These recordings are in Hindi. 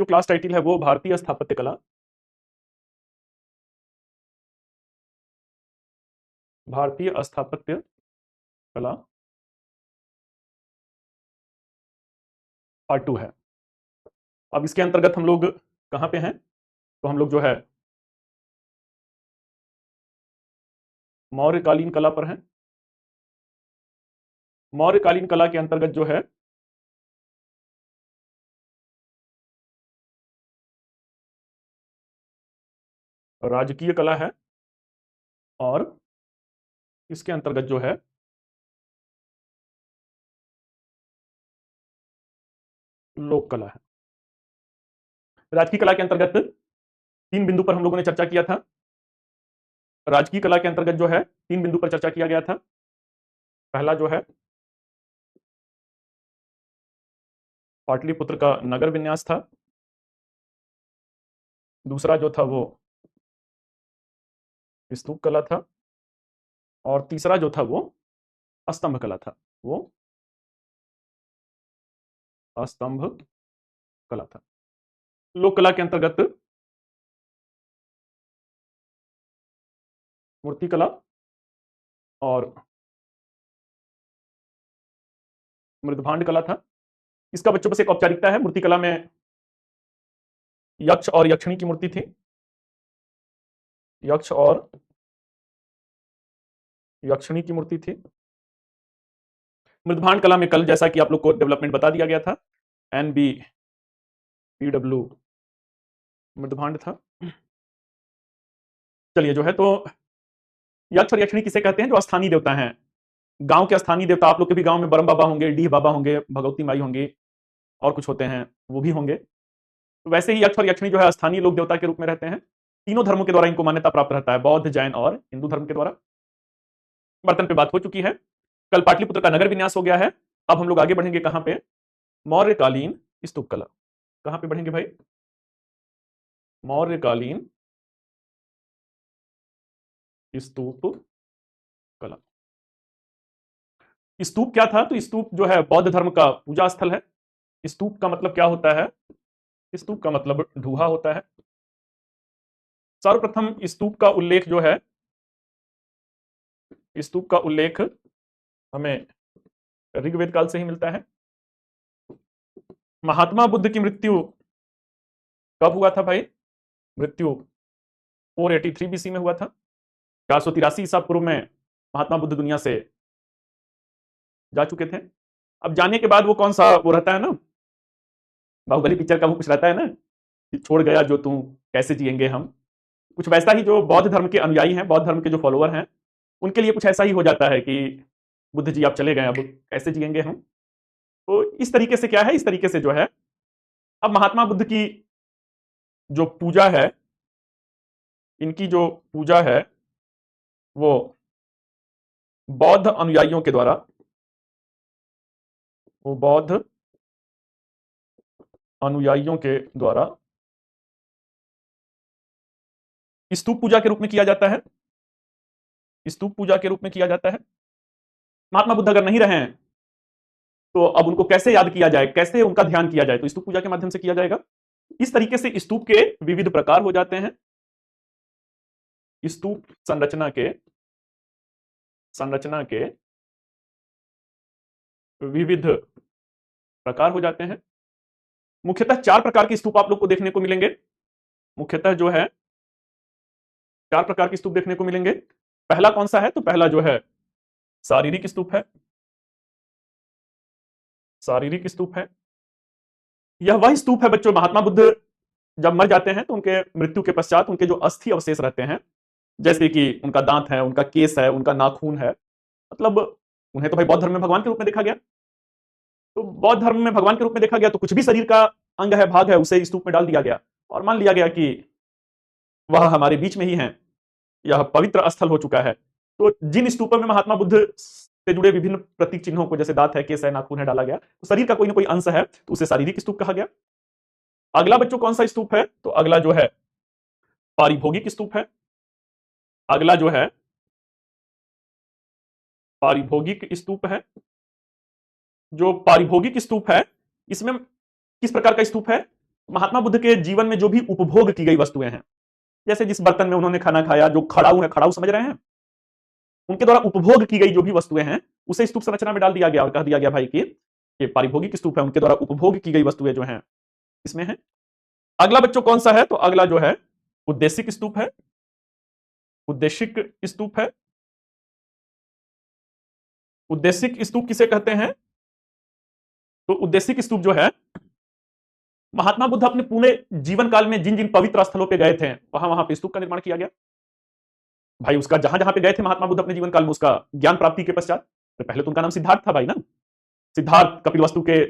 जो क्लास टाइटल है वो भारतीय स्थापत्य कला, भारतीय स्थापत्य कला पार्ट 2 है। अब इसके अंतर्गत हम लोग कहां पे हैं? तो हम लोग जो है मौर्यकालीन कला पर हैं। मौर्यकालीन कला के अंतर्गत जो है राजकीय कला है और इसके अंतर्गत जो है लोक कला है। राजकीय कला के अंतर्गत 3 बिंदु पर हम लोगों ने चर्चा किया था। राजकीय कला के अंतर्गत जो है 3 बिंदु पर चर्चा किया गया था। पहला जो है पाटलिपुत्र का नगर विन्यास था। दूसरा जो था वो स्तूप कला था और तीसरा जो था वो स्तंभ कला था। वो स्तंभ कला था। लोक कला के अंतर्गत मूर्ति कला और मृदभांड कला था। इसका बच्चों बस एक औपचारिकता है, मूर्ति कला में यक्ष और यक्षिणी की मूर्ति थी। यक्ष और यक्षिणी की मूर्ति थी। मृदभांड कला में कल जैसा कि आप लोग को डेवलपमेंट बता दिया गया था, NBPW मृदभांड था। चलिए जो है तो यक्ष और यक्षिणी किसे कहते हैं? जो स्थानीय देवता हैं, गांव के स्थानीय देवता। आप लोग के भी गांव में बरम बाबा होंगे, डीह बाबा होंगे, भगवती माई होंगे और कुछ होते हैं वो भी होंगे। तो वैसे ही यक्ष और यक्षिणी जो है स्थानीय लोक देवता के रूप में रहते हैं। तीनों धर्मों के द्वारा इनको मान्यता प्राप्त रहता है, बौद्ध, जैन और हिंदू धर्म के द्वारा। बर्तन पे बात हो चुकी है। कल पाटलिपुत्र का नगर विन्यास हो गया है। अब हम लोग आगे बढ़ेंगे कहां पे? मौर्यकालीन स्तूप कला। कहां पे बढ़ेंगे भाई? मौर्यकालीन स्तूप कला। स्तूप क्या था? तो स्तूप जो है बौद्ध धर्म का पूजा स्थल है। स्तूप का मतलब क्या होता है? स्तूप का मतलब ढूहा होता है। सर्वप्रथम स्तूप का उल्लेख जो है, स्तूप का उल्लेख हमें ऋग्वेद काल से ही मिलता है। महात्मा बुद्ध की मृत्यु कब हुआ था भाई? मृत्यु 483 BC में हुआ था। 483 ईसा पूर्व में महात्मा बुद्ध दुनिया से जा चुके थे। अब जाने के बाद वो कौन सा वो रहता है ना, बाहुबली पिक्चर का वो कुछ रहता है ना कि छोड़ गया जो तू कैसे जिएंगे हम, कुछ वैसा ही जो बौद्ध धर्म के अनुयायी हैं, बौद्ध धर्म के जो फॉलोअर हैं, उनके लिए कुछ ऐसा ही हो जाता है कि बुद्ध जी आप चले गए, अब कैसे जिएंगे हम। तो इस तरीके से क्या है, इस तरीके से जो है अब महात्मा बुद्ध की जो पूजा है, इनकी जो पूजा है वो बौद्ध अनुयायियों के द्वारा, वो बौद्ध अनुयायियों के द्वारा स्तूप पूजा के रूप में किया जाता है। स्तूप पूजा के रूप में किया जाता है। महात्मा बुद्ध अगर नहीं रहे हैं तो अब उनको कैसे याद किया जाए, कैसे उनका ध्यान किया जाए? तो स्तूप पूजा के माध्यम से किया जाएगा। इस तरीके से स्तूप के विविध प्रकार हो जाते हैं। स्तूप संरचना के विविध प्रकार हो जाते हैं। मुख्यतः 4 प्रकार के स्तूप आप लोग को देखने को मिलेंगे। मुख्यतः जो है 4 प्रकार के स्तूप देखने को मिलेंगे। पहला कौन सा है? तो पहला जो है शारीरिक स्तूप है। शारीरिक स्तूप है। यह वह स्तूप है बच्चों, महात्मा बुद्ध जब मर जाते हैं तो उनके मृत्यु के पश्चात उनके जो अस्थि अवशेष रहते हैं, जैसे कि उनका दांत है, उनका केस है, उनका नाखून है, मतलब उन्हें तो भाई बौद्ध धर्म में भगवान के रूप में देखा गया। तो बौद्ध धर्म में भगवान के रूप में देखा गया तो कुछ भी शरीर का अंग है, भाग है, उसे स्तूप में डाल दिया गया और मान लिया गया कि वह हमारे बीच में ही है, यह पवित्र स्थल हो चुका है। तो जिन स्तूपों में महात्मा बुद्ध से जुड़े विभिन्न प्रतीक चिन्हों को, जैसे दांत है, केस है, नाखून है, डाला गया, तो शरीर का कोई ना कोई अंश है, तो उसे शारीरिक स्तूप कहा गया। अगला बच्चों कौन सा स्तूप है? तो अगला जो है पारिभोगिक स्तूप है। अगला जो है पारिभोगिक स्तूप है। जो पारिभोगिक स्तूप है, इसमें किस प्रकार का स्तूप है? महात्मा बुद्ध के जीवन में जो भी उपभोग की गई वस्तुएं हैं, जैसे जिस बर्तन में उन्होंने खाना खाया, जो खड़ाऊ है, खड़ाऊ समझ रहे हैं, उनके द्वारा उपभोग की गई जो भी वस्तुएं हैं उसे स्तूप संरचना में डाल दिया गया और कह दिया गया भाई कि ये पारिभोगिक स्तूप है, उनके द्वारा उपभोग की गई वस्तुएं जो हैं इसमें है। अगला बच्चों कौन सा है, तो अगला जो है उद्देशिक स्तूप है। उद्देशिक स्तूप है। उद्देशिक स्तूप किसे कहते हैं, तो उद्देशिक स्तूप जो है, महात्मा बुद्ध अपने पूरे जीवन काल में जिन जिन पवित्र स्थलों पे गए थे वहां वहां पे स्तूप का निर्माण किया गया। भाई उसका जहां जहां पे गए थे महात्मा बुद्ध अपने जीवन काल में, उसका ज्ञान प्राप्ति के पश्चात, तो पहले तो उनका नाम सिद्धार्थ था भाई ना। सिद्धार्थ कपिलवस्तु के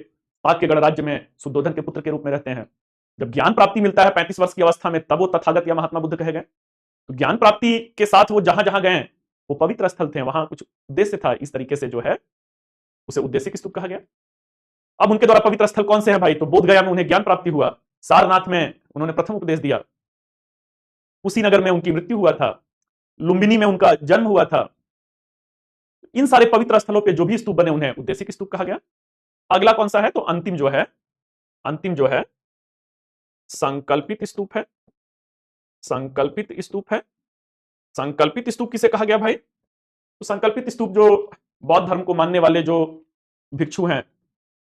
पाक के गणराज्य में शुद्धोधन के पुत्र के रूप में रहते हैं। जब ज्ञान प्राप्ति मिलता है 35 वर्ष की अवस्था में, तब वो तथागत या महात्मा बुद्ध कहे गए। तो ज्ञान प्राप्ति के साथ वो जहां जहां गए वो पवित्र स्थल थे, वहां कुछ उद्देश्य था, इस तरीके से जो है उसे उद्देशिक स्तूप कहा गया। अब उनके द्वारा पवित्र स्थल कौन से हैं भाई, तो बोध गया में उन्हें ज्ञान प्राप्ति हुआ, सारनाथ में उन्होंने प्रथम उपदेश दिया, कुशीनगर में उनकी मृत्यु हुआ था, लुम्बिनी में उनका जन्म हुआ था। इन सारे पवित्र स्थलों पे जो भी स्तूप बने उन्हें उद्देशिक स्तूप कहा गया। अगला कौन सा है, तो अंतिम जो है संकल्पित स्तूप है। संकल्पित स्तूप है। संकल्पित स्तूप किसे कहा गया भाई, तो संकल्पित स्तूप जो बौद्ध धर्म को मानने वाले जो भिक्षु हैं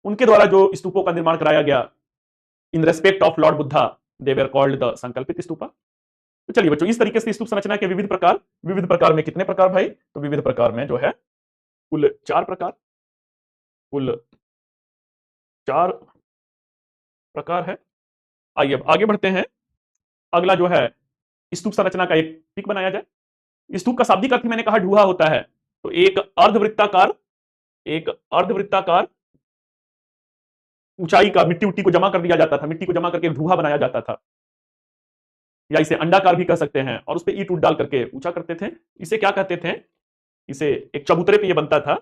उनके द्वारा जो स्तूपों का निर्माण कराया गया in respect of Lord Buddha, they were called the संकल्पित स्तूपा। तो चलिए बच्चों, इस तरीके से स्तूप संरचना के विविध प्रकार में कितने प्रकार भाई, तो विविध प्रकार में जो है कुल 4 प्रकार, कुल 4 प्रकार है। आइए अब आगे बढ़ते हैं। अगला जो है स्तूप संरचना का एक पिक बनाया जाए। स्तूप का शाब्दिक अर्थ मैंने कहा ढूहा होता है, तो एक अर्धवृत्ताकार ऊंचाई का मिट्टी उट्टी को जमा कर दिया जाता था, मिट्टी को जमा करके ढूहा बनाया जाता था, या इसे अंडाकार भी कह सकते हैं, और उस पर ईंट उट डाल करके ऊंचा करते थे। इसे क्या कहते थे, इसे एक चबूतरे पे ये बनता था,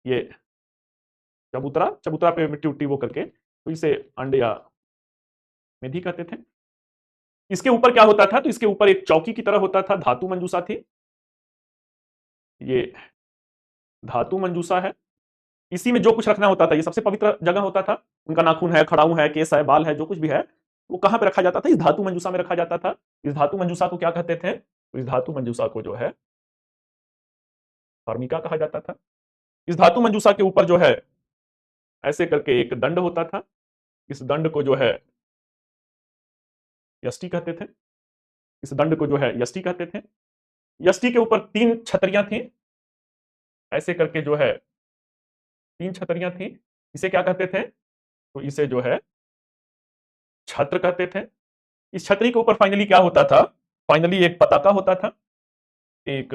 ये चबूतरा पे मिट्टी उट्टी वो करके, तो इसे अंडा मेधी कहते थे। इसके ऊपर क्या होता था, तो इसके ऊपर एक चौकी की तरह होता था, धातु मंजूषा थी, ये धातु मंजूषा है। इसी में जो कुछ रखना होता था, ये सबसे पवित्र जगह होता था, उनका नाखून है, खड़ाऊ है, केस है, बाल है, जो कुछ भी है वो कहां पे रखा जाता था, इस धातु मंजूषा में रखा जाता था। इस धातु मंजूषा को क्या कहते थे, तो इस धातु मंजूषा को जो है फॉर्मिका कहा जाता था। इस धातु मंजूषा के ऊपर जो है ऐसे करके एक दंड होता था, इस दंड को जो है यष्टि कहते थे, इस दंड को जो है यष्टि कहते थे। यष्टि के ऊपर 3 छतरियां थी, ऐसे करके जो है 3 छतरियां थी, इसे क्या कहते थे, तो इसे जो है छत्र कहते थे। इस छतरी के ऊपर फाइनली क्या होता था, फाइनली एक पताका होता था, एक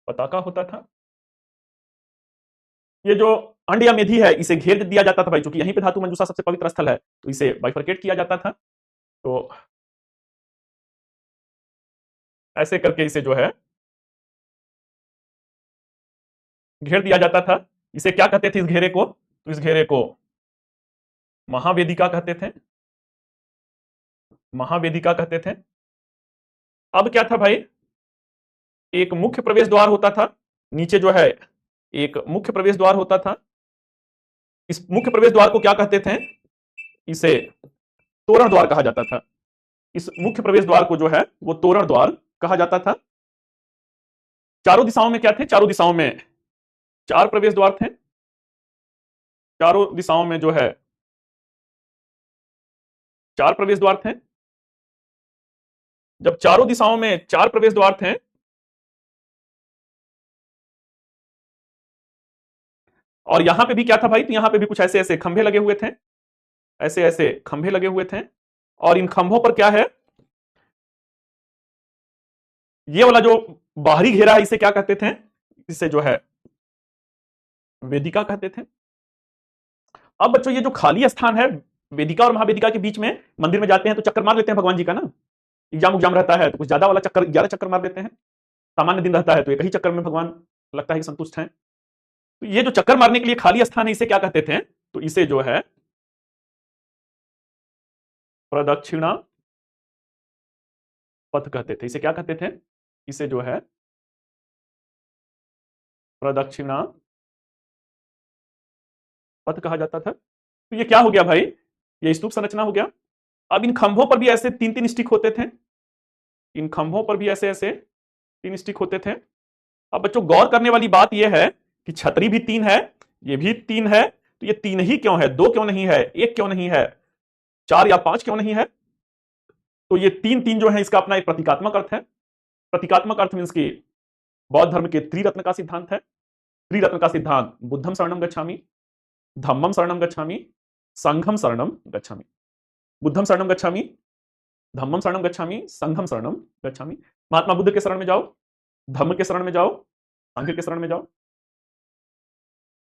पताका होता था। ये जो अंड या मेधी है इसे घेर दिया जाता था भाई, क्योंकि यहीं पे धातु मंजूषा सबसे पवित्र स्थल है, तो इसे बाइफरकेट किया जाता था। तो ऐसे करके इसे जो है घेर दिया जाता था। इसे क्या कहते थे इस घेरे को, तो इस घेरे को महावेदिका कहते थे, महावेदिका कहते थे। अब क्या था भाई, एक मुख्य प्रवेश द्वार होता था, नीचे जो है एक मुख्य प्रवेश द्वार होता था। इस मुख्य प्रवेश द्वार को क्या कहते थे, इसे तोरण द्वार कहा जाता था। इस मुख्य प्रवेश द्वार को जो है वो तोरण द्वार कहा जाता था। चारों दिशाओं में क्या थे, चारों दिशाओं में 4 प्रवेश द्वार थे, चारों दिशाओं में जो है 4 प्रवेश द्वार थे। जब चारों दिशाओं में 4 प्रवेश द्वार थे, और यहां पे भी क्या था भाई, तो यहां पे भी कुछ ऐसे ऐसे खंभे लगे हुए थे, ऐसे ऐसे खंभे लगे हुए थे, और इन खंभों पर क्या है, ये वाला जो बाहरी घेरा है इसे क्या कहते थे, इसे जो है वेदिका कहते थे। अब बच्चों ये जो खाली स्थान है वेदिका और महावेदिका के बीच में, मंदिर में जाते हैं तो चक्कर मार लेते हैं भगवान जी का ना, एग्जाम उग्जाम रहता है तो कुछ ज्यादा वाला चक्कर 11 चक्कर मार देते हैं, सामान्य दिन रहता है तो एक ही चक्कर में भगवान लगता है कि संतुष्ट हैं। तो ये जो चक्कर मारने के लिए खाली स्थान है इसे क्या कहते थे, तो इसे जो है प्रदक्षिणा पथ कहते थे। इसे क्या कहते थे, इसे जो है प्रदक्षिणा पथ कहा जाता था। तो ये क्या हो गया भाई, ये स्तूप संरचना हो गया। अब इन खंभों पर भी ऐसे 3-3 स्टिक होते थे, इन खंभों पर भी ऐसे ऐसे 3 स्टिक होते थे। अब बच्चों गौर करने वाली बात यह है कि छतरी भी 3 है, ये भी 3 है, तो ये 3 ही क्यों है, 2 क्यों नहीं है, 1 क्यों नहीं है, 4 या 5 क्यों नहीं है? तो ये 3-3 जो है इसका अपना एक प्रतीकात्मक अर्थ है। प्रतीकात्मक अर्थ मीन्स की बौद्ध धर्म के त्रिरत्न का सिद्धांत है। त्रिरत्न का सिद्धांत बुद्धम शरणम गच्छामि, धम्मम शरणम गच्छामि, संघम शरणम गच्छामि। बुद्धम शरणम गच्छामि, धम्मम शरणम गच्छामि, संघम शरणम गच्छामि। महात्मा बुद्ध के शरण में जाओ, धम्म के शरण में जाओ, संघ के शरण में जाओ।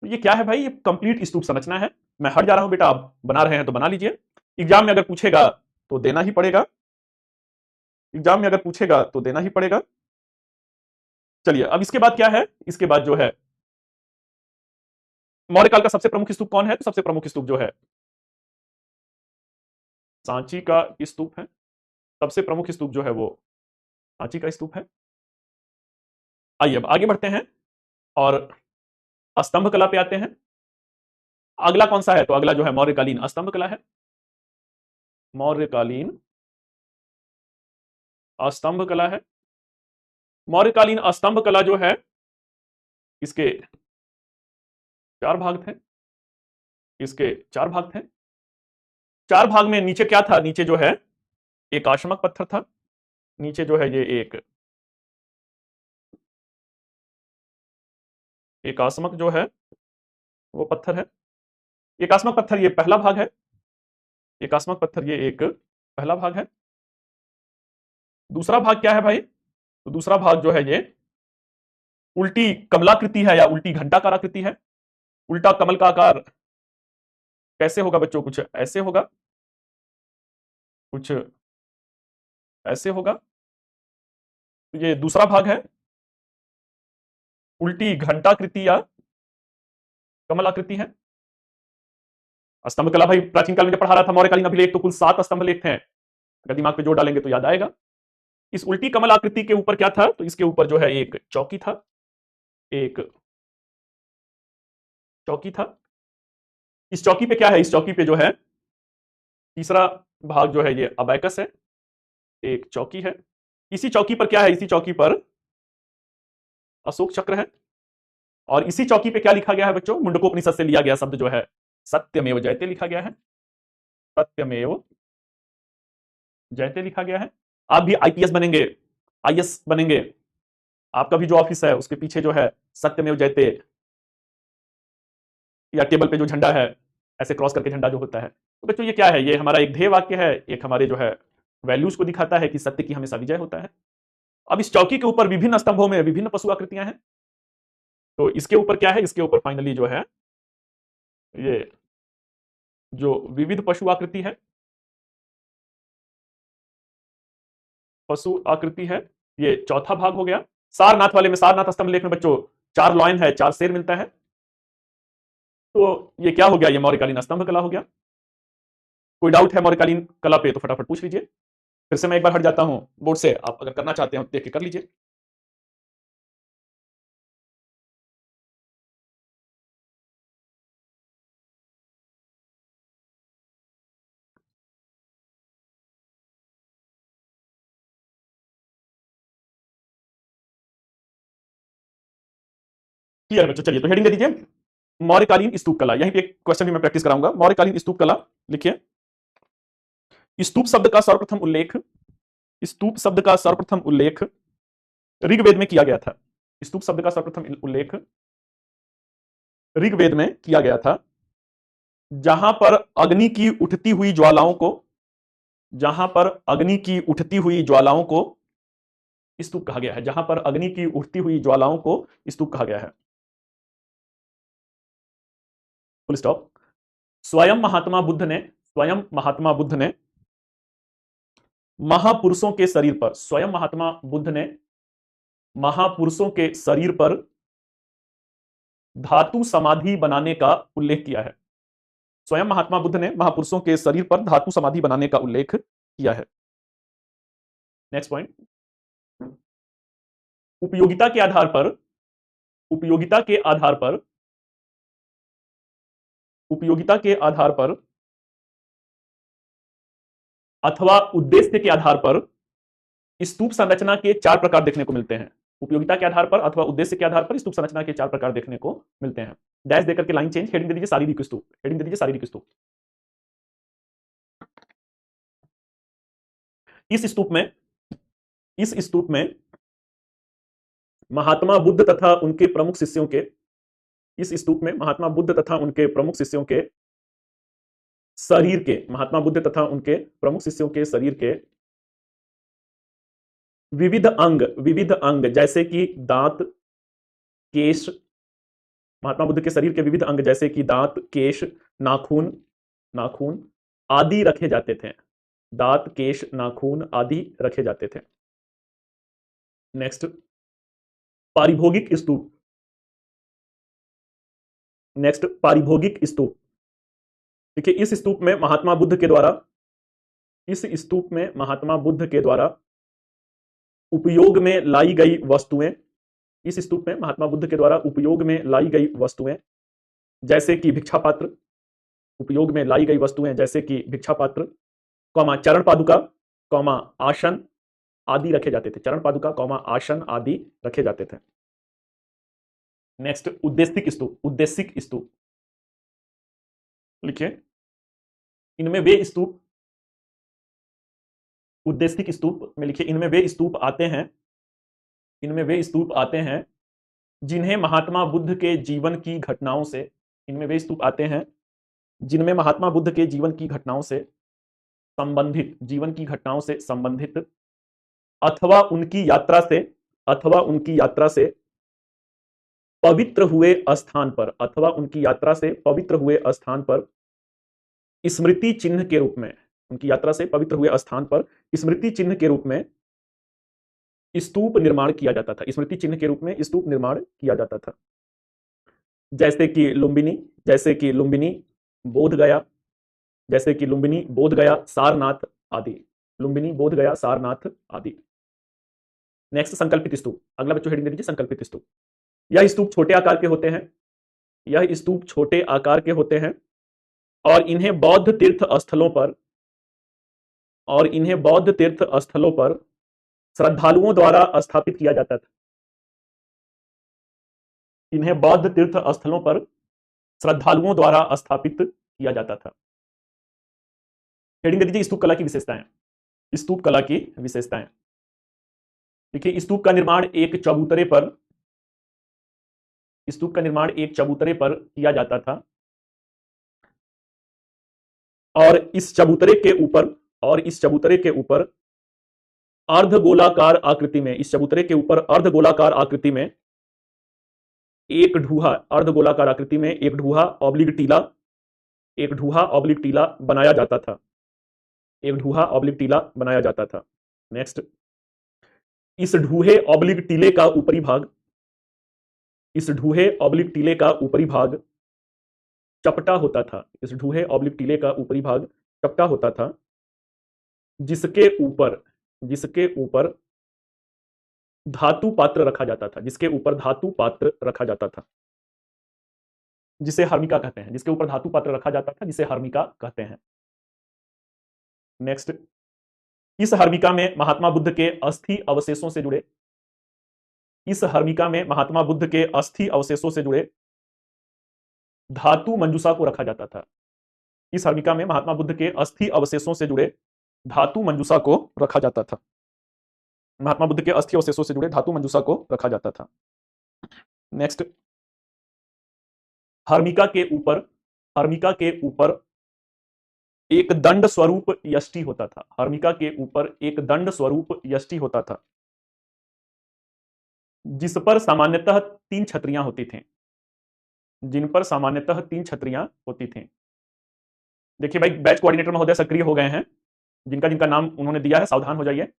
तो ये क्या है भाई? ये कंप्लीट स्तूप संरचना है। मैं हट जा रहा हूं बेटा, आप बना रहे हैं तो बना लीजिए, एग्जाम में अगर पूछेगा तो देना ही पड़ेगा, एग्जाम में अगर पूछेगा तो देना ही पड़ेगा। चलिए अब इसके बाद क्या है, इसके बाद जो है मौर्य काल का सबसे प्रमुख स्तूप कौन है? तो सबसे प्रमुख स्तूप जो है सांची का स्तूप है। सबसे प्रमुख स्तूप जो है वो सांची का स्तूप है। आइए अब आगे बढ़ते हैं और स्तंभ कला पे आते हैं। अगला कौन सा है? तो अगला जो है मौर्यकालीन स्तंभ कला है। मौर्यकालीन स्तंभ कला है। मौर्यकालीन स्तंभ कला जो है इसके 4 भाग थे, इसके 4 भाग थे। 4 भाग में नीचे क्या था? नीचे जो है एक आशमक पत्थर था, नीचे जो है ये एक आसमक जो है वो पत्थर है। एक आसमक पत्थर ये पहला भाग है, एक आसमक पत्थर ये एक पहला भाग है। दूसरा भाग क्या है भाई? तो दूसरा भाग जो है ये उल्टी कमलाकृति है या उल्टी घंटाकार आकृति है। उल्टा कमल का आकार कैसे होगा बच्चों? कुछ ऐसे होगा, कुछ ऐसे होगा। ये दूसरा भाग है, उल्टी घंटाकृति या कमलाकृति है। स्तंभ कला भाई प्राचीन काल में जब पढ़ा रहा था मौर्यकालीन अभिलेख तो कुल 7 स्तंभ लेख थे, अगर दिमाग पे जोर डालेंगे तो याद आएगा। इस उल्टी कमल आकृति के ऊपर क्या था? तो इसके ऊपर जो है एक चौकी था, एक चौकी था। इस चौकी पे क्या है? इस चौकी पे जो है तीसरा भाग जो है ये अबैकस है, एक चौकी है। इसी चौकी पर क्या है? इसी चौकी पर अशोक चक्र है। और इसी चौकी पे क्या लिखा गया है बच्चों? मुंडकोपनिषद से लिया गया शब्द जो है सत्यमेव जयते लिखा गया है, सत्यमेव जयते लिखा गया है। आप भी आईपीएस बनेंगे, आईएएस बनेंगे, आपका भी जो ऑफिस है उसके पीछे जो है सत्यमेव जयते या टेबल पे जो झंडा है ऐसे क्रॉस करके झंडा जो होता है, तो बच्चों ये क्या है? ये हमारा एक ध्येय वाक्य है, एक हमारे जो है वैल्यूज को दिखाता है कि सत्य की हमेशा विजय होता है। अब इस चौकी के ऊपर विभिन्न स्तंभों में विभिन्न पशु आकृतियां हैं। तो इसके ऊपर क्या है? इसके ऊपर फाइनली जो है ये जो विविध पशु आकृति है, पशु आकृति है, ये चौथा भाग हो गया। सारनाथ वाले में, सारनाथ स्तंभ लेख में बच्चों 4 लॉयन है, 4 शेर मिलता है। तो ये क्या हो गया? ये मौर्यकालीन स्तंभ कला हो गया। कोई डाउट है मौर्यकालीन कला पे तो फटाफट पूछ लीजिए। फिर से मैं एक बार हट जाता हूं बोर्ड से, आप अगर करना चाहते हो देख के कर लीजिए। क्लियर बच्चों? चलिए तो हेडिंग दे दीजिए मौर्यकालीन स्तूप कला। यहीं पे एक क्वेश्चन भी मैं प्रैक्टिस कराऊंगा। मौर्यकालीन स्तूप कला लिखिए। स्तूप शब्द का सर्वप्रथम उल्लेख, स्तूप शब्द का सर्वप्रथम उल्लेख ऋग्वेद में किया गया था। स्तूप शब्द का सर्वप्रथम उल्लेख ऋग्वेद में किया गया था, जहां पर अग्नि की उठती हुई ज्वालाओं को, जहां पर अग्नि की उठती हुई ज्वालाओं को स्तूप कहा गया है, जहां पर अग्नि की उठती हुई ज्वालाओं को स्तूप कहा गया है। Full stop. स्वयं महात्मा बुद्ध ने, स्वयं महात्मा बुद्ध ने महापुरुषों के शरीर पर, स्वयं महात्मा बुद्ध ने महापुरुषों के शरीर पर धातु समाधि बनाने का उल्लेख किया है। स्वयं महात्मा बुद्ध ने महापुरुषों के शरीर पर धातु समाधि बनाने का उल्लेख किया है। Next point. उपयोगिता के आधार पर, उपयोगिता के आधार पर, उपयोगिता के आधार पर अथवा उद्देश्य के आधार पर स्तूप संरचना के 4 प्रकार देखने को मिलते हैं। उपयोगिता के आधार पर अथवा उद्देश्य के आधार पर स्तूप संरचना के 4 प्रकार देखने को मिलते हैं। डैश देकर के लाइन चेंज, हेडिंग दे दीजिए शारीरिक स्तूप, हेडिंग दे दीजिए शारीरिक स्तूप। इस स्तूप में महात्मा बुद्ध तथा उनके प्रमुख शिष्यों के इस स्तूप में महात्मा बुद्ध तथा उनके प्रमुख शिष्यों के शरीर के महात्मा बुद्ध तथा उनके प्रमुख शिष्यों के शरीर के विविध अंग जैसे कि दांत, केश, महात्मा बुद्ध के शरीर के विविध अंग जैसे कि दांत, केश, नाखून आदि रखे जाते थे। दांत, केश, नाखून आदि रखे जाते थे। नेक्स्ट, पारिभोगिक स्तूप। नेक्स्ट, पारिभोगिक स्तूप। देखिए, इस स्तूप में महात्मा बुद्ध के द्वारा उपयोग में लाई गई वस्तुएं, इस स्तूप में महात्मा बुद्ध के द्वारा उपयोग में लाई गई वस्तुएं जैसे कि भिक्षा पात्र, उपयोग में लाई गई वस्तुएं जैसे कि भिक्षा पात्र, चरण पादुका, आसन आदि रखे जाते थे। चरण पादुका, आसन आदि रखे जाते थे। नेक्स्ट, उद्देशिक स्तूप लिखिए, इनमें वे स्तूप उद्देशिक स्तूप में लिखिए, इनमें वे स्तूप आते हैं जिन्हें महात्मा बुद्ध के जीवन की घटनाओं से, इनमें वे स्तूप आते हैं जिनमें महात्मा बुद्ध के जीवन की घटनाओं से संबंधित अथवा उनकी यात्रा से पवित्र हुए स्थान पर स्मृति चिन्ह के रूप में, स्मृति चिन्ह के रूप में स्तूप निर्माण किया जाता था। जैसे कि लुम्बिनी, बोध गया, सारनाथ आदि। नेक्स्ट, संकल्पित स्तूप। अगला बच्चों हेडिंग दे दीजिए संकल्पित स्तूप। यह स्तूप छोटे आकार के होते हैं और इन्हें बौद्ध तीर्थ स्थलों पर श्रद्धालुओं द्वारा स्थापित किया जाता था। इन्हें बौद्ध तीर्थ स्थलों पर श्रद्धालुओं द्वारा स्थापित किया जाता था। हेडिंग दे दीजिए स्तूप कला की विशेषताएं। देखिए, स्तूप का निर्माण एक चबूतरे पर किया जाता था और इस चबूतरे के ऊपर अर्धगोलाकार आकृति में एक ढूहा ऑब्लिक टीला बनाया जाता था। नेक्स्ट, इस ढूहे ऑब्लिक टीले का ऊपरी भाग चपटा होता था। जिसके ऊपर धातु पात्र रखा जाता था, जिसे हर्मिका कहते हैं। नेक्स्ट, इस हर्मिका में महात्मा बुद्ध के अस्थि अवशेषों से जुड़े धातु मंजूषा को रखा जाता था। नेक्स्ट, हर्मिका के ऊपर एक दंड स्वरूप यष्टि होता था। जिस पर सामान्यतः 3 छतरियां होती थीं। देखिए भाई, बैच कोऑर्डिनेटर महोदय सक्रिय हो गए हैं। जिनका नाम उन्होंने दिया है सावधान हो जाइए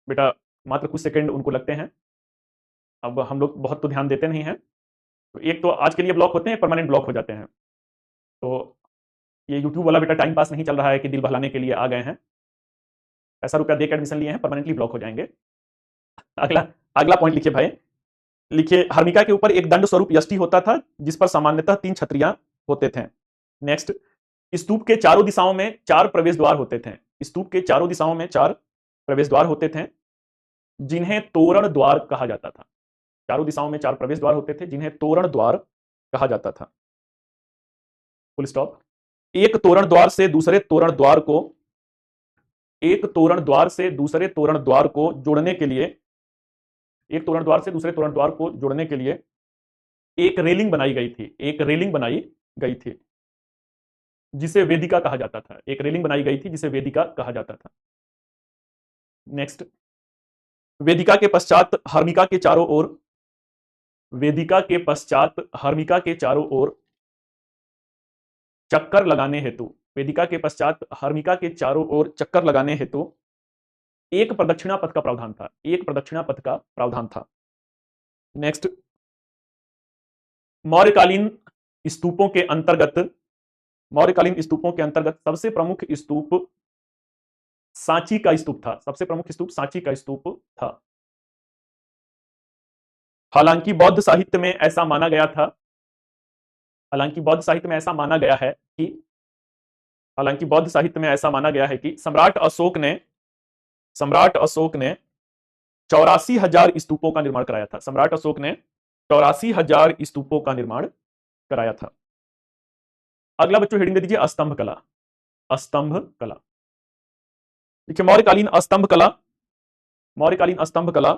बेटा, मात्र कुछ सेकंड उनको लगते हैं। अब हम लोग बहुत तो ध्यान देते नहीं हैं, तो एक तो आज के लिए ब्लॉक होते हैं, परमानेंट ब्लॉक हो जाते हैं। तो ये यूट्यूब वाला बेटा टाइम पास नहीं चल रहा है कि दिल बहलाने के लिए आ गए हैं, पैसा रुपया देकर एडमिशन लिए हैं, परमानेंटली ब्लॉक हो जाएंगे। अगला पॉइंट लिखिए भाई, हर्मिका के ऊपर एक दंड स्वरूप यष्टि होता था जिस पर सामान्यतः 3 छतरियां होते थे। नेक्स्ट, स्तूप के चारों दिशाओं में 4 प्रवेश द्वार होते थे। स्तूप के चारों दिशाओं में 4 प्रवेश द्वार होते थे जिन्हें तोरण द्वार कहा जाता था। चारों दिशाओं में 4 प्रवेश द्वार होते थे जिन्हें तोरण द्वार कहा जाता था। Full stop. एक तोरण द्वार से दूसरे तोरण द्वार को एक तोरण द्वार से दूसरे तोरण द्वार को जोड़ने के लिए एक तोरण द्वार से दूसरे तोरण द्वार को जोड़ने के लिए एक रेलिंग बनाई गई थी। एक रेलिंग बनाई गई थी जिसे वेदिका कहा जाता था। एक रेलिंग बनाई गई थी जिसे वेदिका कहा जाता था। नेक्स्ट, वेदिका के पश्चात हर्मिका के चारों ओर वेदिका के पश्चात हर्मिका के चारों ओर चक्कर लगाने हेतु वेदिका के पश्चात हर्मिका के चारों ओर चक्कर लगाने हेतु एक प्रदक्षिणा पथ का प्रावधान था। एक प्रदक्षिणा पथ का प्रावधान था। नेक्स्ट, मौर्यकालीन स्तूपों के अंतर्गत मौर्यकालीन स्तूपों के अंतर्गत सबसे प्रमुख स्तूप सांची का स्तूप था। सबसे प्रमुख स्तूप सांची का स्तूप था। हालांकि बौद्ध साहित्य में ऐसा माना गया था हालांकि बौद्ध साहित्य में ऐसा माना गया है कि हालांकि बौद्ध साहित्य में ऐसा माना गया है कि सम्राट अशोक ने 84,000 स्तूपों का निर्माण कराया था। सम्राट अशोक ने 84,000 स्तूपों का निर्माण कराया था। अगला बच्चों हेडिंग दे दीजिए अस्तंभ कला। अस्तंभ कला। देखिए, मौर्यकालीन अस्तंभ कला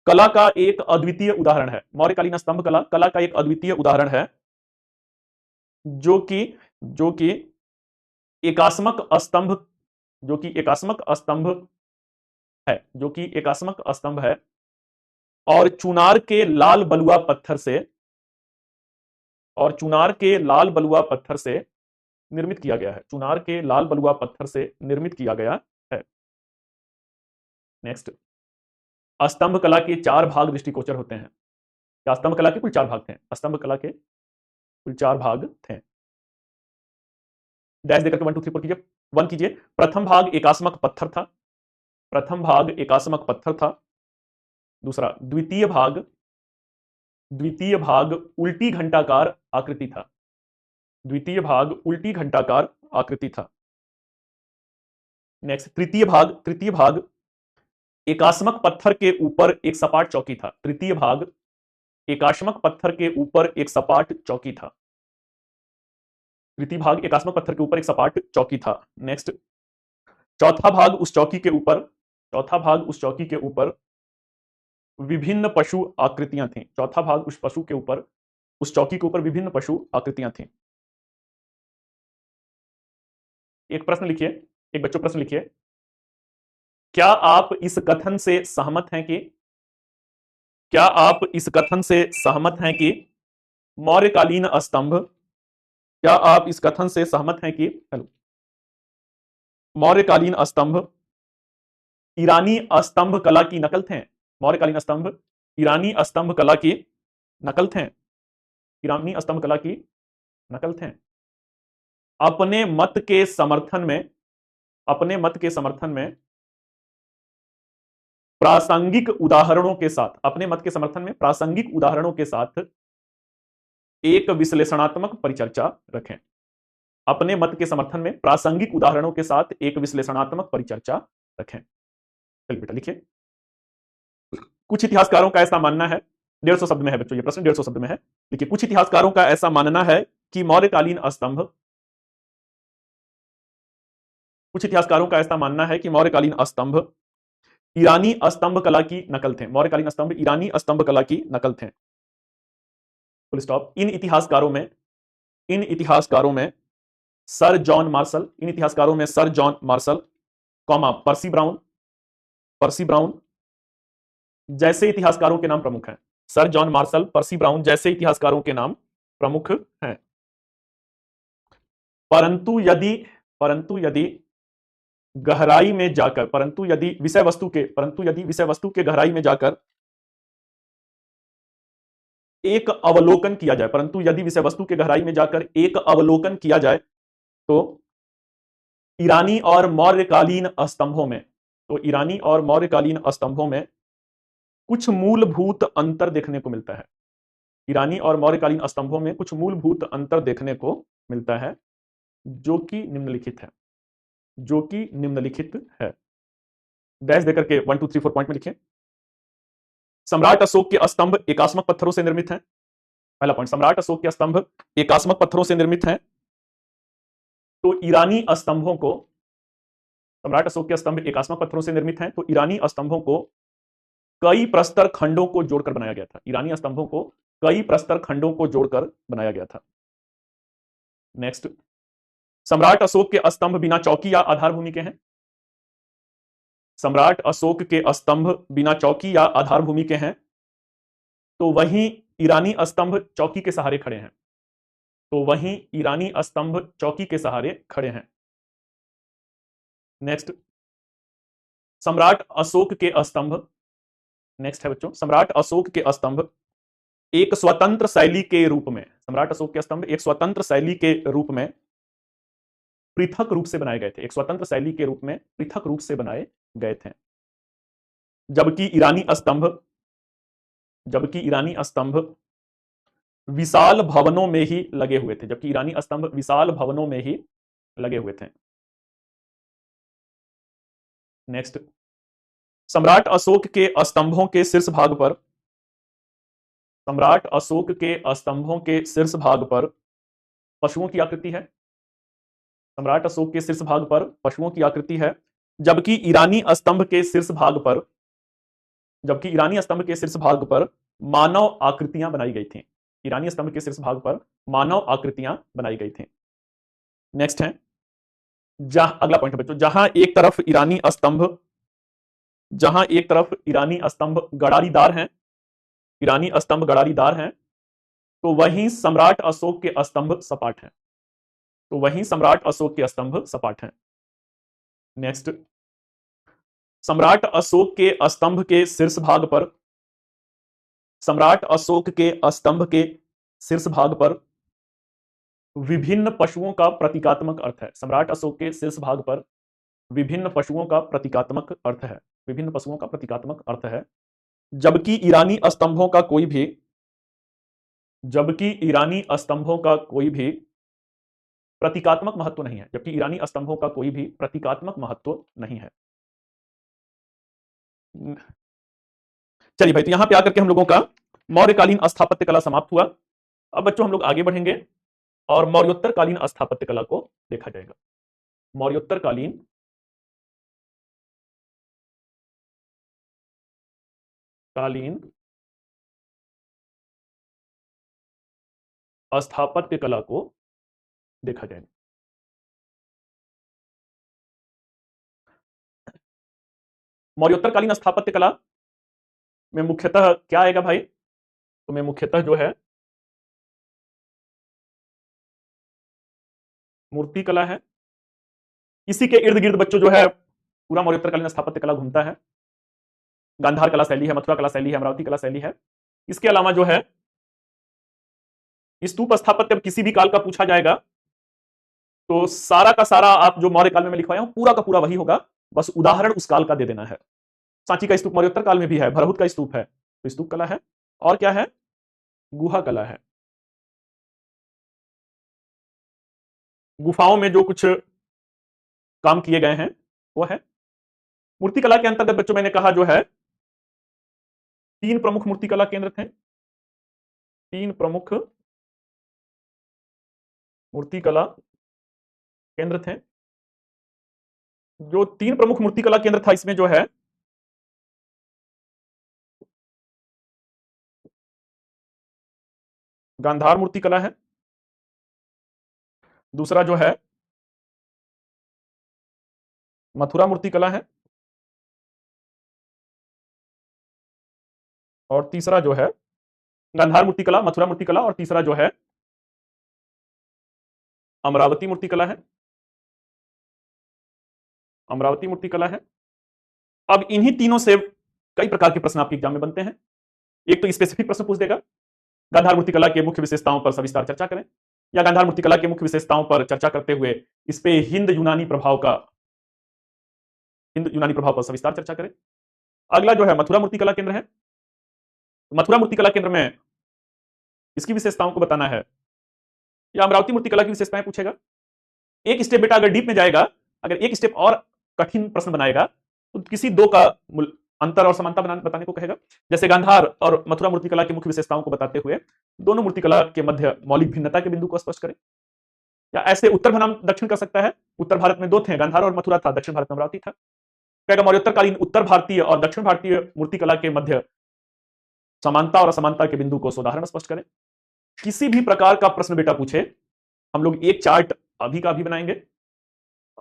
कला का एक अद्वितीय उदाहरण है। मौर्यकालीन स्तंभ कला कला का एक अद्वितीय उदाहरण है जो कि एकास्मक स्तंभ है और चुनार के लाल बलुआ पत्थर से निर्मित किया गया है। चुनार के लाल बलुआ पत्थर से निर्मित किया गया है। नेक्स्ट, स्तंभ कला के 4 भाग दृष्टिगोचर होते हैं। स्तंभ कला के कुल 4 भाग थे। स्तंभ कला के कुल 4 भाग थे। डैश देकर के 1 2 3 4 कीजिए। 1 कीजिए। प्रथम भाग एकास्मक पत्थर था। दूसरा, द्वितीय भाग उल्टी घंटाकार आकृति था। नेक्स्ट, तृतीय भाग एकास्मक पत्थर के ऊपर एक सपाट चौकी था। तृतीय भाग एकास्मक पत्थर के ऊपर एक सपाट चौकी था। तृतीय भाग एकास्मक पत्थर के ऊपर एक सपाट चौकी था। नेक्स्ट, चौथा भाग उस चौकी के ऊपर विभिन्न पशु आकृतियां थीं। चौथा भाग उस चौकी के ऊपर विभिन्न पशु आकृतियां थीं। एक प्रश्न लिखिए। क्या आप इस कथन से सहमत हैं कि मौर्यकालीन स्तंभ ईरानी स्तंभ कला की नकल थे? मौर्यकालीन स्तंभ ईरानी स्तंभ कला की नकल थे। अपने मत के समर्थन में प्रासंगिक उदाहरणों के साथ एक विश्लेषणात्मक परिचर्चा रखें। अपने मत के समर्थन में प्रासंगिक उदाहरणों के साथ एक विश्लेषणात्मक परिचर्चा रखें। चलिए बेटा लिखिए। कुछ इतिहासकारों का ऐसा मानना है, 150 शब्द में है बच्चों, ये प्रश्न 150 शब्द में है। देखिए, कुछ इतिहासकारों का ऐसा मानना है कि मौर्यकालीन स्तंभ ईरानी स्तंभ कला की नकल थे। मौर्यकालीन स्तंभ ईरानी स्तंभ कला की नकल थे। Full stop. इन इतिहासकारों में सर जॉन मार्शल, पर्सी ब्राउन जैसे इतिहासकारों के नाम प्रमुख हैं। सर जॉन मार्शल, पर्सी ब्राउन जैसे इतिहासकारों के नाम प्रमुख हैं। परंतु यदि गहराई में जाकर परंतु यदि विषय वस्तु के गहराई में जाकर एक अवलोकन किया जाए तो ईरानी और मौर्यकालीन स्तंभों में कुछ मूलभूत अंतर देखने को मिलता है। ईरानी और मौर्यकालीन स्तंभों में कुछ मूलभूत अंतर देखने को मिलता है जो कि निम्नलिखित है। जो कि निम्नलिखित है। डैश देकर के 1 2 3 4 पॉइंट में लिखें। सम्राट अशोक के स्तंभ एकास्मक पत्थरों से निर्मित हैं। पहला पॉइंट, सम्राट अशोक के स्तंभ एकास्मक पत्थरों से निर्मित हैं। तो ईरानी स्तंभों को, सम्राट अशोक के स्तंभ एकास्मक पत्थरों से निर्मित हैं, तो ईरानी स्तंभों को कई प्रस्तर खंडों को जोड़कर बनाया गया था। ईरानी स्तंभों को कई प्रस्तर खंडों को जोड़कर बनाया गया था। नेक्स्ट, सम्राट अशोक के स्तंभ बिना चौकी या आधार भूमि के हैं। सम्राट अशोक के स्तंभ बिना चौकी या आधार भूमि के हैं, तो वहीं ईरानी स्तंभ चौकी के सहारे खड़े हैं। तो वहीं ईरानी स्तंभ चौकी के सहारे खड़े हैं। नेक्स्ट, सम्राट अशोक के स्तंभ, नेक्स्ट है बच्चों, सम्राट अशोक के स्तंभ एक स्वतंत्र शैली के रूप में, सम्राट अशोक के स्तंभ एक स्वतंत्र शैली के रूप में पृथक रूप से बनाए गए थे। एक स्वतंत्र शैली के रूप में पृथक रूप से बनाए गए थे। जबकि ईरानी स्तंभ विशाल भवनों में ही लगे हुए थे। जबकि ईरानी स्तंभ विशाल भवनों में ही लगे हुए थे। नेक्स्ट, सम्राट अशोक के स्तंभों के शीर्ष भाग पर, सम्राट अशोक के स्तंभों के शीर्ष भाग पर पशुओं की आकृति है। सम्राट अशोक के शीर्ष भाग पर पशुओं की आकृति है। जबकि ईरानी स्तंभ के शीर्ष भाग पर, जबकि ईरानी स्तंभ के शीर्ष भाग पर मानव आकृतियां बनाई गई थी। ईरानी स्तंभ के शीर्ष भाग पर मानव आकृतियां बनाई गई थी। नेक्स्ट है, अगला पॉइंट है बच्चों, जहां एक तरफ ईरानी स्तंभ गड़ारीदार हैं, ईरानी स्तंभ गड़ारीदार हैं, तो वहीं सम्राट अशोक के स्तंभ सपाट हैं। तो वहीं सम्राट अशोक के स्तंभ सपाट हैं। नेक्स्ट, सम्राट अशोक के स्तंभ के शीर्ष भाग पर, सम्राट अशोक के स्तंभ के शीर्ष भाग पर विभिन्न पशुओं का प्रतीकात्मक अर्थ है। सम्राट अशोक के शीर्ष भाग पर विभिन्न पशुओं का प्रतीकात्मक अर्थ है। विभिन्न पशुओं का प्रतीकात्मक अर्थ है। जबकि ईरानी स्तंभों का कोई भी प्रतीकात्मक महत्व नहीं है। जबकि ईरानी स्तंभों का कोई भी प्रतीकात्मक महत्व नहीं है। चलिए भाई, तो यहां पे आकर के हम लोगों का मौर्यकालीन स्थापत्य कला समाप्त हुआ। अब बच्चों हम लोग आगे बढ़ेंगे और मौर्योत्तर कालीन स्थापत्य कला को देखा जाएगा। मौर्योत्तर कालीन स्थापत्य कला को देखा जाएगा। मौर्योत्तर कालीन स्थापत्य कला में मुख्यतः क्या आएगा भाई? तो में मुख्यतः जो है मूर्ति कला है। इसी के इर्द गिर्द बच्चों जो है पूरा मौर्योत्तर कालीन स्थापत्य कला घूमता है। गांधार कला शैली है, मथुरा कला शैली है, अमरावती कला शैली है। इसके अलावा जो है स्तूप स्थापत्य किसी भी काल का पूछा जाएगा तो सारा का सारा आप जो मौर्य काल में लिखवाया हूं पूरा का पूरा वही होगा, बस उदाहरण उस काल का दे देना है। सांची का स्तूप मौर्योत्तर काल में भी है, भरहुत का स्तूप है, तो स्तूप कला है। और क्या है? गुहा कला है। गुफाओं में जो कुछ काम किए गए हैं वो है। मूर्ति कला के अंतर्गत बच्चों मैंने कहा जो है 3 प्रमुख मूर्ति कला केंद्र थे। 3 प्रमुख मूर्ति कला केंद्र थे। जो 3 प्रमुख मूर्ति कला केंद्र था इसमें जो है गांधार मूर्ति कला है, दूसरा जो है मथुरा मूर्ति कला है, और तीसरा जो है गांधार मूर्ति कला, मथुरा मूर्ति कला, और तीसरा जो है अमरावती मूर्ति कला है। अमरावती मूर्ति कला है। अब इन्हीं तीनों से कई प्रकार के प्रश्न आपके एग्जाम में बनते हैं। एक तो स्पेसिफिक प्रश्न पूछ देगा, गांधार मूर्ति कला के मुख्य विशेषताओं पर सविस्तार चर्चा करें, या गांधार मूर्ति कला के मुख्य विशेषताओं पर चर्चा करते हुए इस पे हिंद यूनानी प्रभाव पर सविस्तार चर्चा करें। अगला जो है मथुरा मूर्ति कला केंद्र है। मथुरा मूर्ति कला केंद्र में इसकी विशेषताओं को बताना है, या अमरावती मूर्ति कला की विशेषताएं पूछेगा। एक स्टेप बेटा अगर डीप में जाएगा अगर एक स्टेप और कठिन प्रश्न बनाएगा तो किसी दो का अंतर और समानता बताने को कहेगा। जैसे गांधार और मथुरा मूर्तिकला की मुख्य विशेषताओं को बताते हुए दोनों मूर्तिकला के मध्य मौलिक भिन्नता के बिंदु को स्पष्ट करें। या ऐसे उत्तर बनाम दक्षिण कर सकता है। उत्तर भारत में दो थे, गांधार और मथुरा था, दक्षिण भारत में अमरावती था। कहेगा मौर्योत्तरकालीन उत्तर भारतीय और दक्षिण भारतीय मूर्तिकला के मध्य समानता और असमानता के बिंदु को उदाहरण स्पष्ट करें। किसी भी प्रकार का प्रश्न बेटा पूछे, हम लोग एक चार्ट अभी का अभी बनाएंगे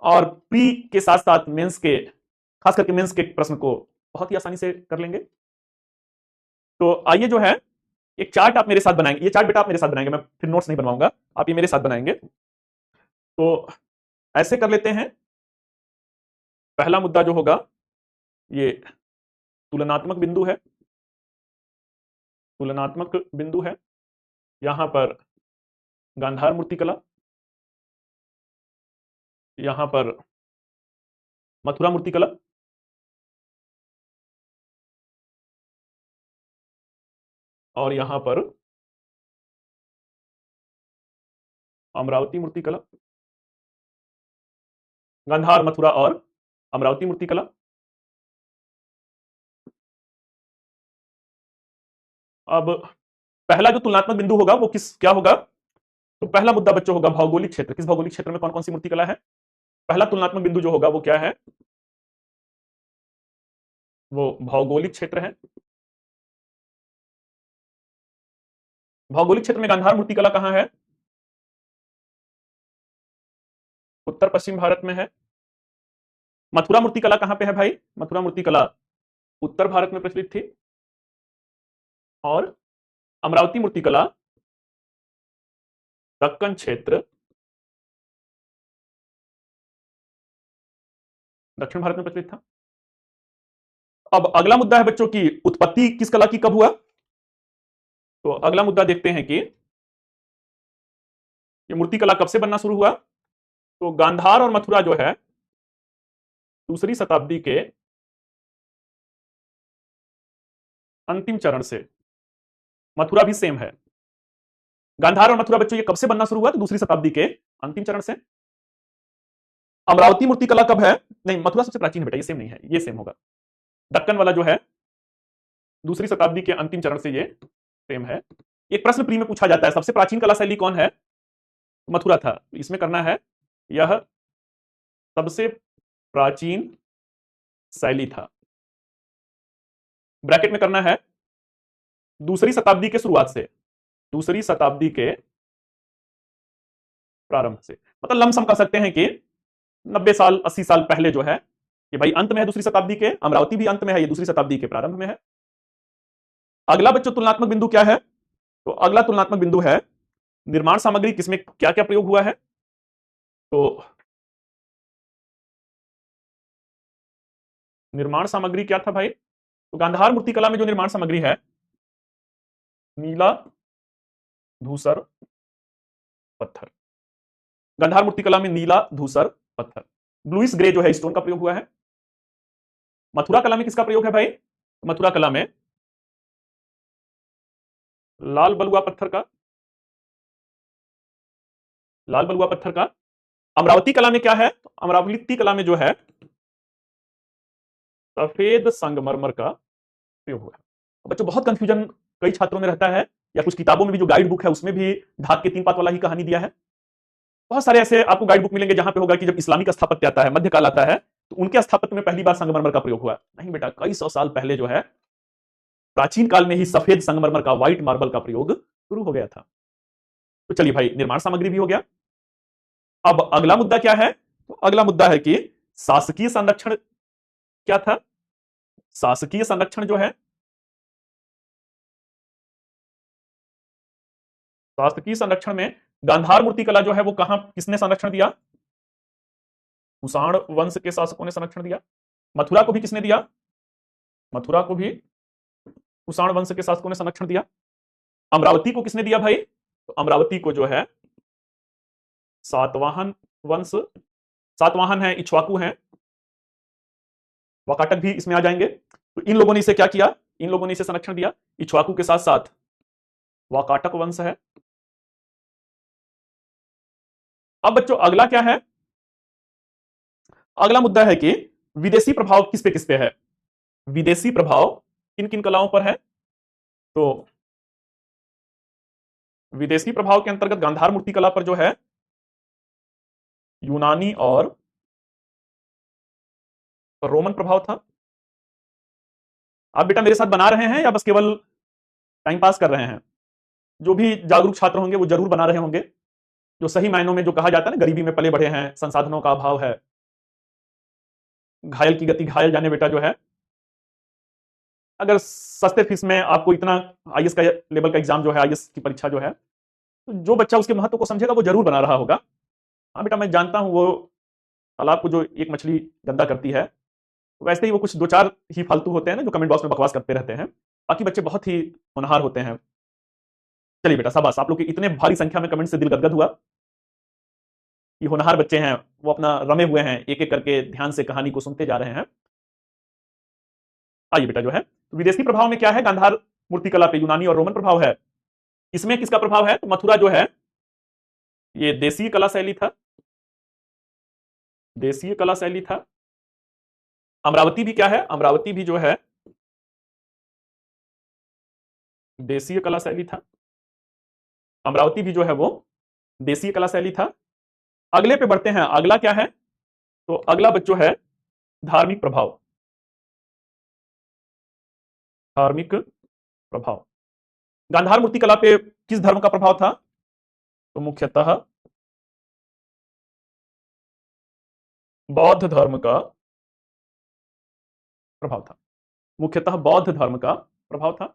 और प्री के साथ साथ मेंस के, खास करके मेंस के प्रश्न को बहुत ही आसानी से कर लेंगे। तो आइए जो है एक चार्ट आप मेरे साथ बनाएंगे। ये चार्ट बेटा आप मेरे साथ बनाएंगे, मैं फिर नोट्स नहीं बनवाऊंगा, आप ये मेरे साथ बनाएंगे। तो ऐसे कर लेते हैं। पहला मुद्दा जो होगा ये तुलनात्मक बिंदु है। तुलनात्मक बिंदु है, यहां पर गांधार मूर्तिकला, यहां पर मथुरा मूर्तिकला, और यहां पर अमरावती मूर्तिकला। गांधार, मथुरा और अमरावती मूर्तिकला। अब पहला जो तुलनात्मक बिंदु होगा वो क्या होगा? तो पहला मुद्दा बच्चों होगा भौगोलिक क्षेत्र। किस भौगोलिक क्षेत्र में कौन कौन सी मूर्तिकला है? पहला तुलनात्मक बिंदु जो होगा वो क्या है? वो भौगोलिक क्षेत्र है। भौगोलिक क्षेत्र में गांधार मूर्तिकला कहां है? उत्तर पश्चिम भारत में है। मथुरा मूर्तिकला कहां पे है भाई? मथुरा मूर्तिकला उत्तर भारत में प्रचलित थी। और अमरावती मूर्तिकला दक्कन क्षेत्र, दक्षिण भारत में प्रचलित था। अब अगला मुद्दा है बच्चों की उत्पत्ति किस कला की कब हुआ? तो अगला मुद्दा देखते हैं कि ये मूर्तिकला कब से बनना शुरू हुआ। तो गांधार और मथुरा जो है दूसरी शताब्दी के अंतिम चरण से, मथुरा भी सेम है। गांधार और मथुरा बच्चों ये कब से बनना शुरू हुआ? तो दूसरी शताब्दी के अंतिम चरण से। अमरावती मूर्तिकला कब है? नहीं, मथुरा सबसे प्राचीन है बेटा, ये सेम नहीं है, ये सेम होगा। दक्कन वाला जो है दूसरी शताब्दी के अंतिम चरण से, ये सेम है। एक प्रश्न प्री में पूछा जाता है सबसे प्राचीन कला शैली कौन है? मथुरा था। इसमें करना है यह सबसे प्राचीन शैली था, ब्रैकेट में करना है दूसरी शताब्दी के शुरुआत से, दूसरी शताब्दी के प्रारंभ से। मतलब लमसम कह सकते हैं कि 90 साल 80 साल पहले जो है ये भाई अंत में है दूसरी शताब्दी के। अमरावती भी अंत में है, ये दूसरी शताब्दी के प्रारंभ में है। अगला बच्चों तुलनात्मक बिंदु क्या है? तो अगला तुलनात्मक बिंदु है निर्माण सामग्री, किसमें क्या क्या प्रयोग हुआ है। तो निर्माण सामग्री क्या था भाई? तो गांधार मूर्तिकला में जो निर्माण सामग्री है नीला धूसर पत्थर। गांधार मूर्तिकला में नीला धूसर पत्थर, ब्लूइश ग्रे जो है स्टोन का प्रयोग हुआ है। मथुरा कला में किसका प्रयोग है भाई? मथुरा कला में लाल बलुआ पत्थर का, लाल बलुआ पत्थर का। अमरावती कला में क्या है? अमरावती कला में जो है सफेद संगमरमर का प्रयोग हुआ है। बच्चों बहुत कंफ्यूजन कई छात्रों में रहता है, या कुछ किताबों में भी जो गाइड बुक है उसमें भी धाक के 3 पात वाला ही कहानी दिया है। बहुत सारे ऐसे आपको गाइड बुक मिलेंगे जहां पे होगा कि जब इस्लामिक स्थापत्य आता है, मध्यकाल आता है, तो उनके स्थापत्य में पहली बार संगमरमर का प्रयोग हुआ। नहीं बेटा, कई सौ साल पहले जो है प्राचीन काल में ही सफेद संगमरमर का, व्हाइट मार्बल का प्रयोग शुरू हो गया था। तो चलिए भाई, निर्माण सामग्री भी हो गया। अब अगला मुद्दा क्या है? तो अगला मुद्दा है कि शासकीय संरक्षण क्या था? शासकीय संरक्षण जो है, शासकीय संरक्षण में गांधार मूर्तिकला जो है वो कहां, किसने संरक्षण दिया? कुषाण वंश के शासकों ने संरक्षण दिया। मथुरा को भी किसने दिया? मथुरा को भी कुषाण वंश के शासकों ने संरक्षण दिया। अमरावती को किसने दिया भाई? तो अमरावती को जो है सातवाहन वंश, सातवाहन है, इक्ष्वाकु है, वाकाटक भी इसमें आ जाएंगे। तो इन लोगों ने इसे क्या किया? इन लोगों ने इसे संरक्षण दिया। इक्ष्वाकु के साथ साथ वाकाटक वंश है। अब बच्चों अगला क्या है? अगला मुद्दा है कि विदेशी प्रभाव किस पे है, विदेशी प्रभाव किन किन कलाओं पर है। तो विदेशी प्रभाव के अंतर्गत गांधार मूर्तिकला पर जो है यूनानी और रोमन प्रभाव था। आप बेटा मेरे साथ बना रहे हैं या बस केवल टाइम पास कर रहे हैं? जो भी जागरूक छात्र होंगे वो जरूर बना रहे होंगे। जो सही मायनों में जो कहा जाता है ना, गरीबी में पले बढ़े हैं, संसाधनों का अभाव है, घायल की गति घायल जाने बेटा जो है। अगर सस्ते फीस में आपको इतना आईएएस का लेवल का एग्जाम जो है, आईएएस की परीक्षा जो है, तो जो बच्चा उसके महत्व को समझेगा वो जरूर बना रहा होगा। हाँ बेटा मैं जानता हूं, वो तालाब को जो एक मछली गंदा करती है, वैसे ही वो कुछ दो चार ही फालतू होते हैं ना जो कमेंट बॉक्स में बकवास करते रहते हैं, बाकी बच्चे बहुत ही होनहार होते हैं। चलिए बेटा शाबाश, आप लोग के इतने भारी संख्या में कमेंट से दिल गदगद हुआ कि होनहार बच्चे हैं, वो अपना रमे हुए हैं, एक एक करके ध्यान से कहानी को सुनते जा रहे हैं। आइए बेटा जो है, तो विदेशी प्रभाव में क्या है, गांधार मूर्तिकला पे यूनानी और रोमन प्रभाव है। इसमें किसका प्रभाव है, तो मथुरा जो है ये देसीय कला शैली था, देसीय कला शैली था। अमरावती भी क्या है, अमरावती भी जो है देसीय कला शैली था। अमरावती भी जो है वो देसीय कला शैली था। अगले पे बढ़ते हैं, अगला क्या है, तो अगला बच्चों है धार्मिक प्रभाव, धार्मिक प्रभाव। गांधार मूर्तिकला पे किस धर्म का प्रभाव था, तो मुख्यतः बौद्ध धर्म का प्रभाव था, मुख्यतः बौद्ध धर्म का प्रभाव था।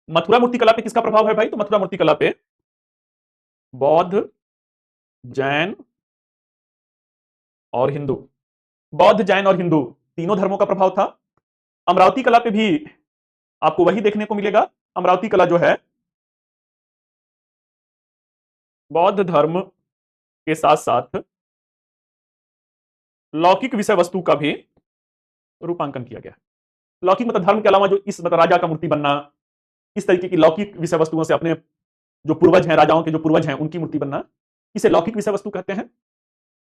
मथुरा मूर्तिकला पे किसका प्रभाव है भाई, तो मथुरा मूर्तिकला पे बौद्ध, जैन और हिंदू, बौद्ध जैन और हिंदू तीनों धर्मों का प्रभाव था। अमरावती कला पे भी आपको वही देखने को मिलेगा। अमरावती कला जो है बौद्ध धर्म के साथ साथ लौकिक विषय वस्तु का भी रूपांकन किया गया है। लौकिक मतलब धर्म के अलावा जो इस मतलब राजा का मूर्ति बनना, इस तरीके की लौकिक विषय वस्तुओं से अपने जो पूर्वज हैं, राजाओं के जो पूर्वज हैं उनकी मूर्ति बनना, इसे लौकिक विषय वस्तु कहते हैं।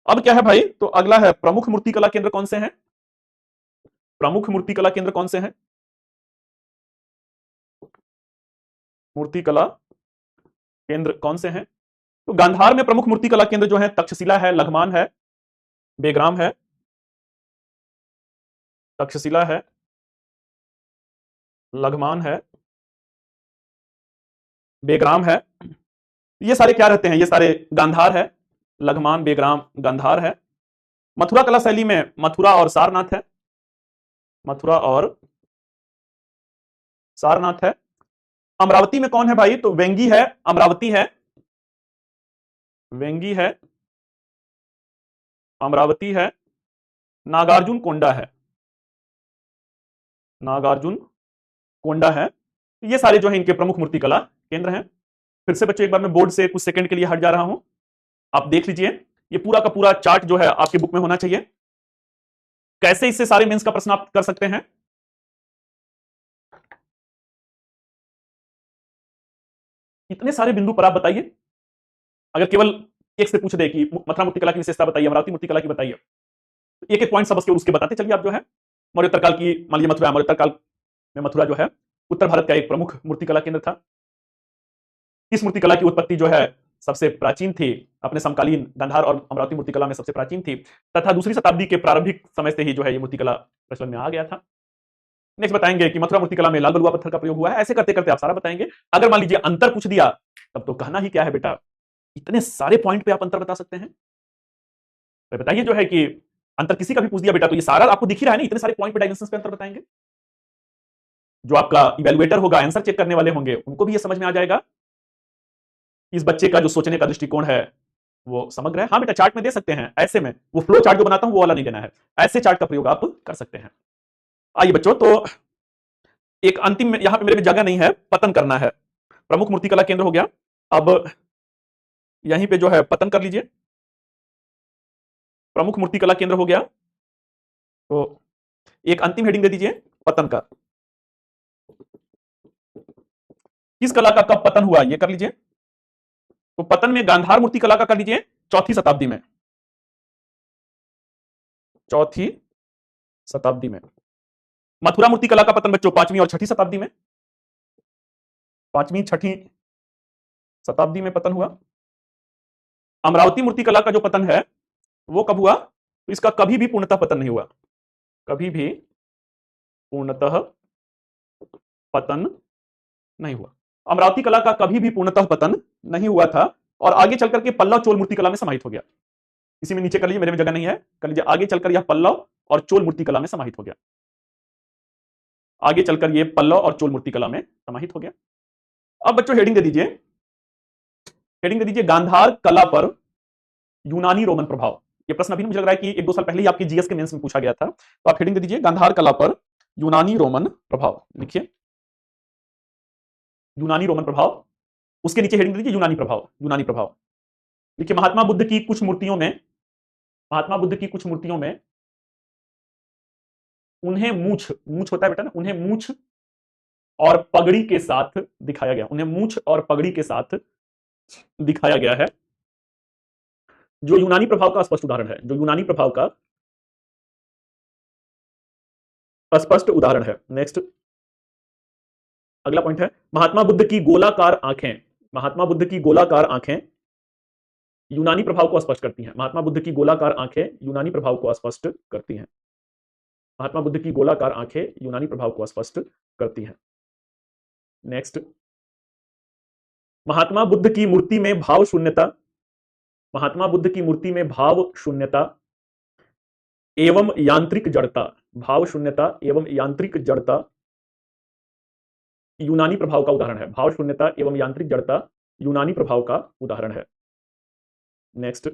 अब क्या है भाई, तो अगला है प्रमुख मूर्तिकला केंद्र कौन से हैं, प्रमुख मूर्तिकला केंद्र कौन से हैं, मूर्तिकला केंद्र कौन से हैं। तो गांधार में प्रमुख मूर्तिकला केंद्र जो है तक्षशिला है, लघमान है, बेग्राम है, तक्षशिला है, लघमान है, बेग्राम है। ये सारे क्या रहते हैं, ये सारे गांधार है, लघमान बेग्राम गांधार है। मथुरा कला शैली में मथुरा और सारनाथ है, मथुरा और सारनाथ है। अमरावती में कौन है भाई, तो वेंगी है, अमरावती है, वेंगी है, अमरावती है, नागार्जुन कोंडा है, नागार्जुन कोंडा है। ये सारे जो है इनके प्रमुख मूर्तिकला केंद्र हैं। फिर से बच्चों एक बार मैं बोर्ड से कुछ सेकंड के लिए हट जा रहा हूं, आप देख लीजिए, ये पूरा का पूरा चार्ट जो है आपके बुक में होना चाहिए। कैसे इससे सारे मेंस का प्रश्न आप कर सकते हैं, इतने सारे बिंदु पर आप बताइए। अगर केवल एक से पूछ दे कि मथुरा मूर्तिकला की विशेषता बताइए, अमरावती मूर्तिकला की बताइए, तो एक एक पॉइंट सब उसके बताते चलिए आप जो है। मौर्योत्तर काल की मान लीजिए मथुरा, मौर्योत्तर काल में मथुरा जो है उत्तर भारत का एक प्रमुख मूर्तिकला केंद्र था। इस मूर्तिकला की उत्पत्ति जो है सबसे प्राचीन थी, अपने समकालीन गांधार और अमरावती मूर्तिकला में सबसे प्राचीन थी, तथा दूसरी शताब्दी के प्रारंभिक समय से ही जो है ये मूर्तिकला प्रचलन में आ गया था। नेक्स्ट बताएंगे कि मथुरा मूर्तिकला में लाल बलुआ पत्थर का प्रयोग हुआ है। ऐसे करते करते आप सारा बताएंगे। अगर मान लीजिए अंतर पूछ दिया तब तो कहना ही क्या है बेटा, इतने सारे पॉइंट पे आप अंतर बता सकते हैं। तो बताइए जो है कि अंतर किसी का भी पूछ दिया बेटा तो ये सारा आपको दिख ही रहा है ना, इतने सारे पॉइंट पे डायमेंशंस पे अंतर बताएंगे। जो आपका इवैल्यूएटर होगा, आंसर चेक करने वाले होंगे, उनको भी ये समझ में आ जाएगा इस बच्चे का जो सोचने का दृष्टिकोण है वो समग्र है। हाँ बेटा चार्ट में दे सकते हैं, ऐसे में वो फ्लो चार्ट जो बनाता हूं वो वाला नहीं देना है, ऐसे चार्ट का प्रयोग आप कर सकते हैं। आइए बच्चों, तो एक अंतिम में यहां पे मेरे में जगह नहीं है, पतन करना है। प्रमुख मूर्तिकला केंद्र हो गया, अब यहीं पे जो है पतन कर लीजिए। प्रमुख मूर्तिकला केंद्र हो गया, तो एक अंतिम हेडिंग दे दीजिए पतन का। किस कला का कब पतन हुआ ये कर लीजिए। तो पतन में गांधार मूर्तिकला का कर लीजिए 4वीं शताब्दी में, चौथी शताब्दी में। मथुरा मूर्ति कला का पतन बच्चों 5वीं और 6ठी शताब्दी में, 5वीं 6ठी शताब्दी में पतन हुआ। अमरावती मूर्ति कला का जो पतन है वो कब हुआ? तो इसका कभी भी पूर्णतः पतन नहीं हुआ, कभी भी पूर्णतः पतन नहीं हुआ। अमरावती कला का कभी भी पूर्णतः पतन नहीं हुआ था और आगे चलकर के पल्लव चोल मूर्ति कला में समाहित हो गया। इसी में नीचे कर लीजिए, मेरे में जगह नहीं है, कर लीजिए। आगे चलकर यह पल्लव और चोल मूर्ति कला में समाहित हो गया, आगे चलकर यह पल्लव और चोल मूर्ति कला में समाहित हो गया। अब बच्चों हेडिंग दे दीजिए, हेडिंग दे दीजिए गांधार कला पर यूनानी रोमन प्रभाव। ये प्रश्न अभी मुझे लग रहा है कि 1-2 साल पहले ही आपकी जीएस के मेंस में पूछा गया था। तो आप हेडिंग दे दीजिए गांधार कला पर यूनानी रोमन प्रभाव, लिखिए यूनानी रोमन प्रभाव। उसके नीचे हेडिंग दे दीजिए यूनानी प्रभाव, यूनानी प्रभाव लिखिए। महात्मा बुद्ध की कुछ मूर्तियों में, महात्मा बुद्ध की कुछ मूर्तियों में उन्हें मूछ, मूछ होता है बेटा ना, उन्हें मूछ और पगड़ी के साथ दिखाया गया, उन्हें मूछ और पगड़ी के साथ दिखाया गया है, जो यूनानी प्रभाव का स्पष्ट उदाहरण है, जो यूनानी प्रभाव का स्पष्ट उदाहरण है। नेक्स्ट अगला पॉइंट है महात्मा बुद्ध की गोलाकार आंखें, महात्मा बुद्ध की गोलाकार आंखें यूनानी प्रभाव को स्पष्ट करती हैं। महात्मा बुद्ध की गोलाकार आंखें यूनानी प्रभाव को स्पष्ट करती हैं। महात्मा बुद्ध की गोलाकार आंखें यूनानी प्रभाव को स्पष्ट करती हैं। नेक्स्ट महात्मा बुद्ध की मूर्ति में भाव शून्यता, महात्मा बुद्ध की मूर्ति में भाव शून्यता एवं यांत्रिक जड़ता, भाव शून्यता एवं यांत्रिक जड़ता यूनानी प्रभाव का उदाहरण है। भाव शून्यता एवं यांत्रिक जड़ता यूनानी प्रभाव का उदाहरण है। नेक्स्ट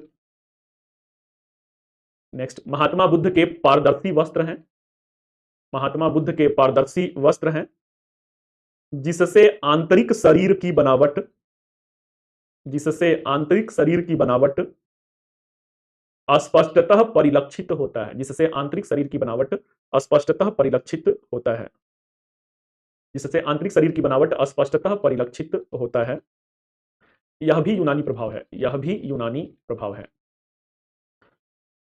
नेक्स्ट महात्मा बुद्ध के पारदर्शी वस्त्र हैं, महात्मा बुद्ध के पारदर्शी वस्त्र हैं जिससे आंतरिक शरीर की बनावट, जिससे आंतरिक शरीर की बनावट अस्पष्टतः परिलक्षित होता है, जिससे आंतरिक शरीर की बनावट अस्पष्टतः परिलक्षित होता है, जिससे आंतरिक शरीर की बनावट अस्पष्टतः परिलक्षित होता है। यह भी यूनानी प्रभाव है, यह भी यूनानी प्रभाव है।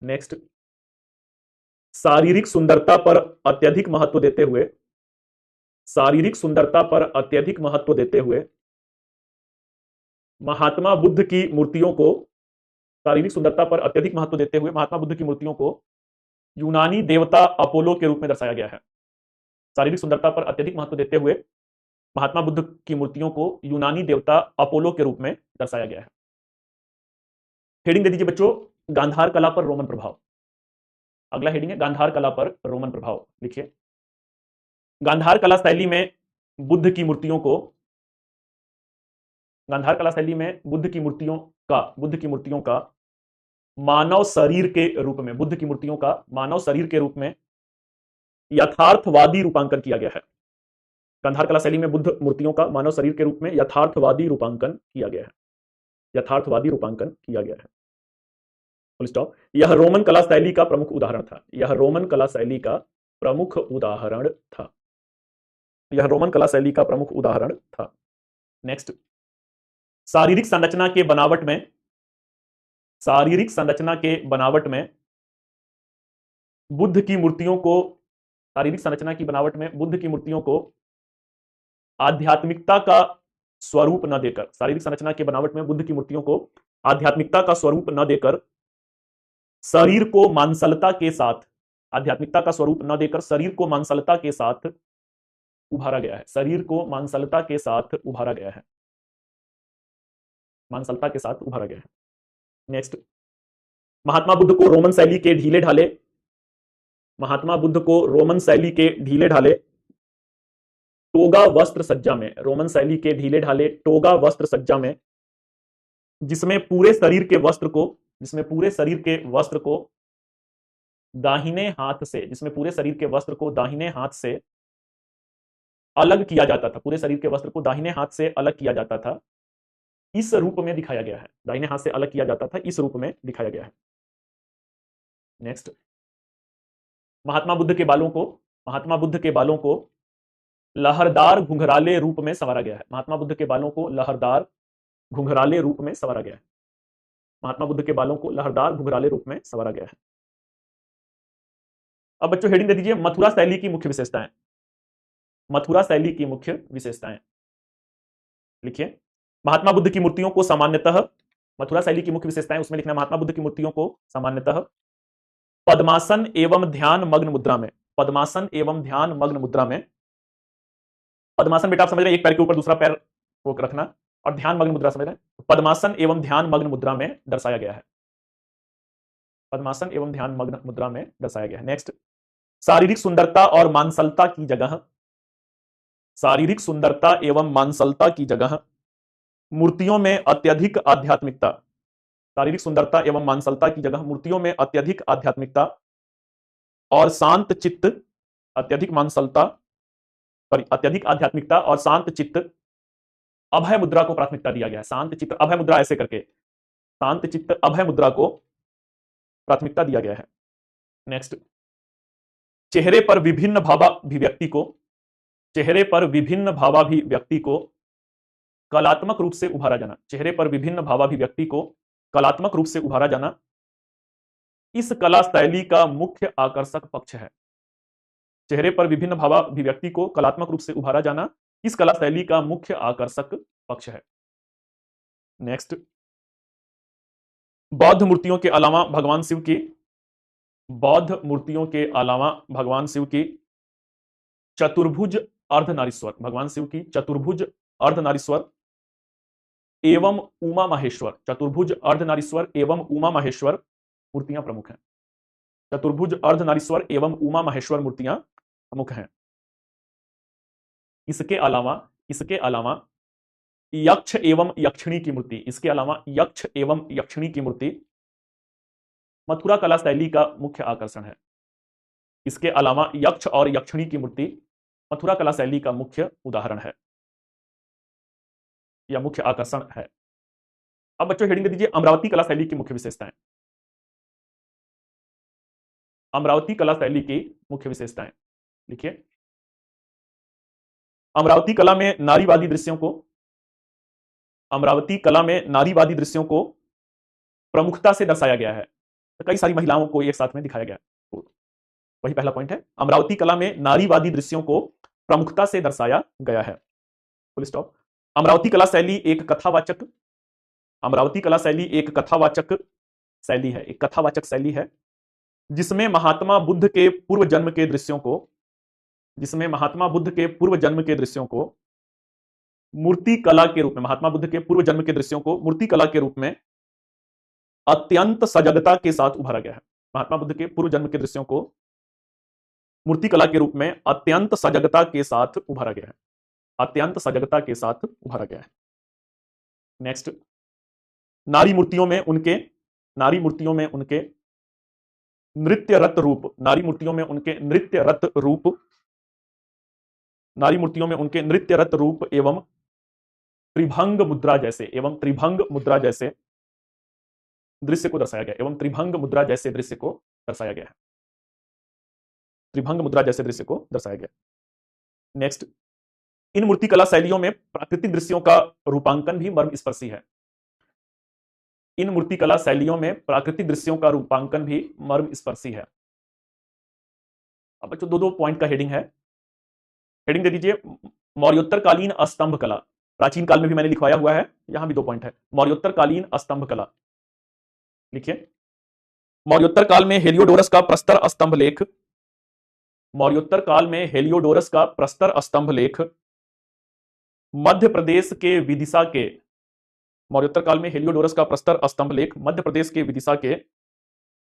नेक्स्ट शारीरिक सुंदरता पर अत्यधिक महत्व देते हुए, शारीरिक सुंदरता पर अत्यधिक महत्व देते हुए महात्मा बुद्ध की मूर्तियों को, शारीरिक सुंदरता पर अत्यधिक महत्व देते हुए महात्मा बुद्ध की मूर्तियों को यूनानी देवता अपोलो के रूप में दर्शाया गया है। शारीरिक सुंदरता पर अत्यधिक महत्व देते हुए महात्मा बुद्ध की मूर्तियों को यूनानी देवता अपोलो के रूप में दर्शाया गया है। हेडिंग दे दीजिए बच्चों गांधार कला पर रोमन प्रभाव। अगला हेडिंग है गांधार कला पर रोमन प्रभाव, लिखिए गांधार कला शैली में बुद्ध की मूर्तियों को, गांधार कला शैली में बुद्ध की मूर्तियों का मानव शरीर के रूप में, बुद्ध की मूर्तियों का मानव शरीर के रूप में यथार्थवादी रूपांकन किया गया है। गांधार कला शैली में बुद्ध मूर्तियों का मानव शरीर के रूप में यथार्थवादी रूपांकन किया गया है, यथार्थवादी रूपांकन किया गया है। Full stop. यह रोमन कला शैली का प्रमुख उदाहरण था, यह रोमन कला शैली का प्रमुख उदाहरण था, यह रोमन कला शैली का प्रमुख उदाहरण था। नेक्स्ट शारीरिक संरचना के बनावट में, शारीरिक संरचना के बनावट में बुद्ध की मूर्तियों को, शारीरिक संरचना की बनावट में बुद्ध की मूर्तियों को आध्यात्मिकता का स्वरूप न देकर, शारीरिक संरचना की बनावट में बुद्ध की मूर्तियों को आध्यात्मिकता का स्वरूप न देकर शरीर को मांसलता के साथ, आध्यात्मिकता का स्वरूप न देकर शरीर को मांसलता के साथ उभारा गया है, शरीर को मांसलता के साथ उभारा गया है, मांसलता के साथ उभारा गया है। नेक्स्ट महात्मा बुद्ध को रोमन शैली के ढीले ढाले, महात्मा बुद्ध को रोमन शैली के ढीले ढाले टोगा वस्त्र सज्जा में, रोमन शैली के ढीले ढाले टोगा वस्त्र सज्जा में जिसमें पूरे शरीर के वस्त्र को, जिसमें पूरे शरीर के वस्त्र को दाहिने हाथ से, जिसमें पूरे शरीर के वस्त्र को दाहिने हाथ से अलग किया जाता था, पूरे शरीर के वस्त्र को दाहिने हाथ से अलग किया जाता था, इस रूप में दिखाया गया है, दाहिने हाथ से अलग किया जाता था, इस रूप में दिखाया गया है। नेक्स्ट महात्मा बुद्ध के बालों को, महात्मा बुद्ध के बालों को लहरदार घुंघराले रूप में संवारा गया है, महात्मा बुद्ध के बालों को लहरदार घुंघराले रूप में संवारा गया है, महात्मा बुद्ध के बालों को लहरदार घुंघराले रूप में संवारा गया है। अब बच्चों हेडिंग दे दीजिए मथुरा शैली की मुख्य विशेषताएं। मथुरा शैली की मुख्य विशेषताएं लिखिए। महात्मा बुद्ध की मूर्तियों को सामान्यतः, मथुरा शैली की मुख्य विशेषताएं उसमें लिखना महात्मा बुद्ध की मूर्तियों को सामान्यतः पद्मासन एवं ध्यान मग्न मुद्रा में, पद्मासन एवं ध्यान मग्न मुद्रा में, पद्मासन बेटा आप समझ रहे हैं एक पैर के ऊपर दूसरा पैर वो रखना, और ध्यान मग्न मुद्रा समझ रहे हैं, पद्मासन एवं ध्यान मग्न मुद्रा में दर्शाया गया है, पद्मासन एवं ध्यान मग्न मुद्रा में दर्शाया गया है। नेक्स्ट, शारीरिक सुंदरता और मांसलता की जगह, शारीरिक सुंदरता एवं मांसलता की जगह मूर्तियों में अत्यधिक आध्यात्मिकता, शारीरिक सुंदरता एवं मांसलता की जगह मूर्तियों में अत्यधिक आध्यात्मिकता और शांत चित्त, अत्यधिक मांसलता सॉरी अत्यधिक आध्यात्मिकता और शांत चित्त अभय मुद्रा को प्राथमिकता दिया गया है। शांत चित्त अभय मुद्रा ऐसे करके, शांत चित्त अभय मुद्रा को प्राथमिकता दिया गया है। नेक्स्ट, चेहरे पर विभिन्न भावाभिव्यक्ति को, चेहरे पर विभिन्न भावाभिव्यक्ति को कलात्मक रूप से उभारा जाना, चेहरे पर विभिन्न भावाभिव्यक्ति को कलात्मक रूप से उभारा जाना इस कला शैली का मुख्य आकर्षक पक्ष है। चेहरे पर विभिन्न भावाभिव्यक्ति को कलात्मक रूप से उभारा जाना इस कला शैली का मुख्य आकर्षक पक्ष है। नेक्स्ट, बौद्ध मूर्तियों के अलावा भगवान शिव की, बौद्ध मूर्तियों के अलावा भगवान शिव की चतुर्भुज अर्धनारीश्वर, भगवान शिव की चतुर्भुज अर्धनारीश्वर एवं उमा माहेश्वर, चतुर्भुज अर्धनारीश्वर एवं उमा माहेश्वर मूर्तियां प्रमुख हैं। चतुर्भुज अर्धनारीश्वर एवं उमा माहेश्वर मूर्तियां प्रमुख हैं। इसके अलावा यक्ष एवं यक्षिणी की मूर्ति, इसके अलावा यक्ष एवं यक्षिणी की मूर्ति मथुरा कला शैली का मुख्य आकर्षण है। इसके अलावा यक्ष और यक्षिणी की मूर्ति मथुरा कला शैली का मुख्य उदाहरण है या मुख्य आकर्षण है। अब बच्चों हेडिंग दे दीजिए अमरावती कला शैली की मुख्य विशेषताएं। अमरावती कला शैली की मुख्य विशेषताएं लिखिए। अमरावती कला में नारीवादी दृश्यों को, अमरावती कला में नारीवादी दृश्यों को प्रमुखता से दर्शाया गया है। तो कई सारी महिलाओं को एक साथ में दिखाया गया, तो वही पहला पॉइंट है। अमरावती कला में नारीवादी दृश्यों को प्रमुखता से दर्शाया गया है। Full stop. अमरावती कला शैली एक कथावाचक, अमरावती कला शैली एक कथावाचक शैली है, एक कथावाचक शैली है जिसमें महात्मा बुद्ध के पूर्व जन्म के दृश्यों को, जिसमें महात्मा बुद्ध के पूर्व जन्म के दृश्यों को मूर्ति कला के रूप में, महात्मा बुद्ध के पूर्व जन्म के दृश्यों को मूर्ति कला के रूप में अत्यंत सजगता के साथ उभारा गया है। महात्मा बुद्ध के पूर्व जन्म के दृश्यों को मूर्ति कला के रूप में अत्यंत सजगता के साथ उभारा गया है, अत्यंत सजगता के साथ उभारा गया है। नेक्स्ट, नारी मूर्तियों में उनके, नारी मूर्तियों में उनके नृत्यरत रूप, नारी मूर्तियों में उनके नृत्यरत रूप, नारी मूर्तियों में उनके नृत्यरत रूप एवं त्रिभंग मुद्रा जैसे, एवं त्रिभंग मुद्रा जैसे दृश्य को दर्शाया गया, एवं त्रिभंग मुद्रा जैसे दृश्य को दर्शाया गया है, त्रिभंग मुद्रा जैसे दृश्य को दर्शाया गया। नेक्स्ट, इन मूर्ति कला शैलियों में प्राकृतिक दृश्यों का रूपांकन भी मर्मस्पर्शी है। इन मूर्ति कला शैलियों में प्राकृतिक दृश्यों का रूपांकन भी मर्मस्पर्शी है। अब बच्चों दो दो पॉइंट का हेडिंग है, हेडिंग दे दीजिए मौर्योत्तरकालीन स्तंभ कला। प्राचीन काल में भी मैंने लिखवाया हुआ है, यहां भी 2 पॉइंट है। मौर्योत्तरकालीन स्तंभ कला लिखिए। मौर्योत्तर काल में हेलियोडोरस का प्रस्तर स्तंभ लेख, मौर्योत्तर काल में हेलियोडोरस का प्रस्तर स्तंभ लेख मध्य प्रदेश के विदिशा के, मौर्योत्तर काल में हेलियोडोरस का प्रस्तर स्तंभ लेख मध्य प्रदेश के विदिशा के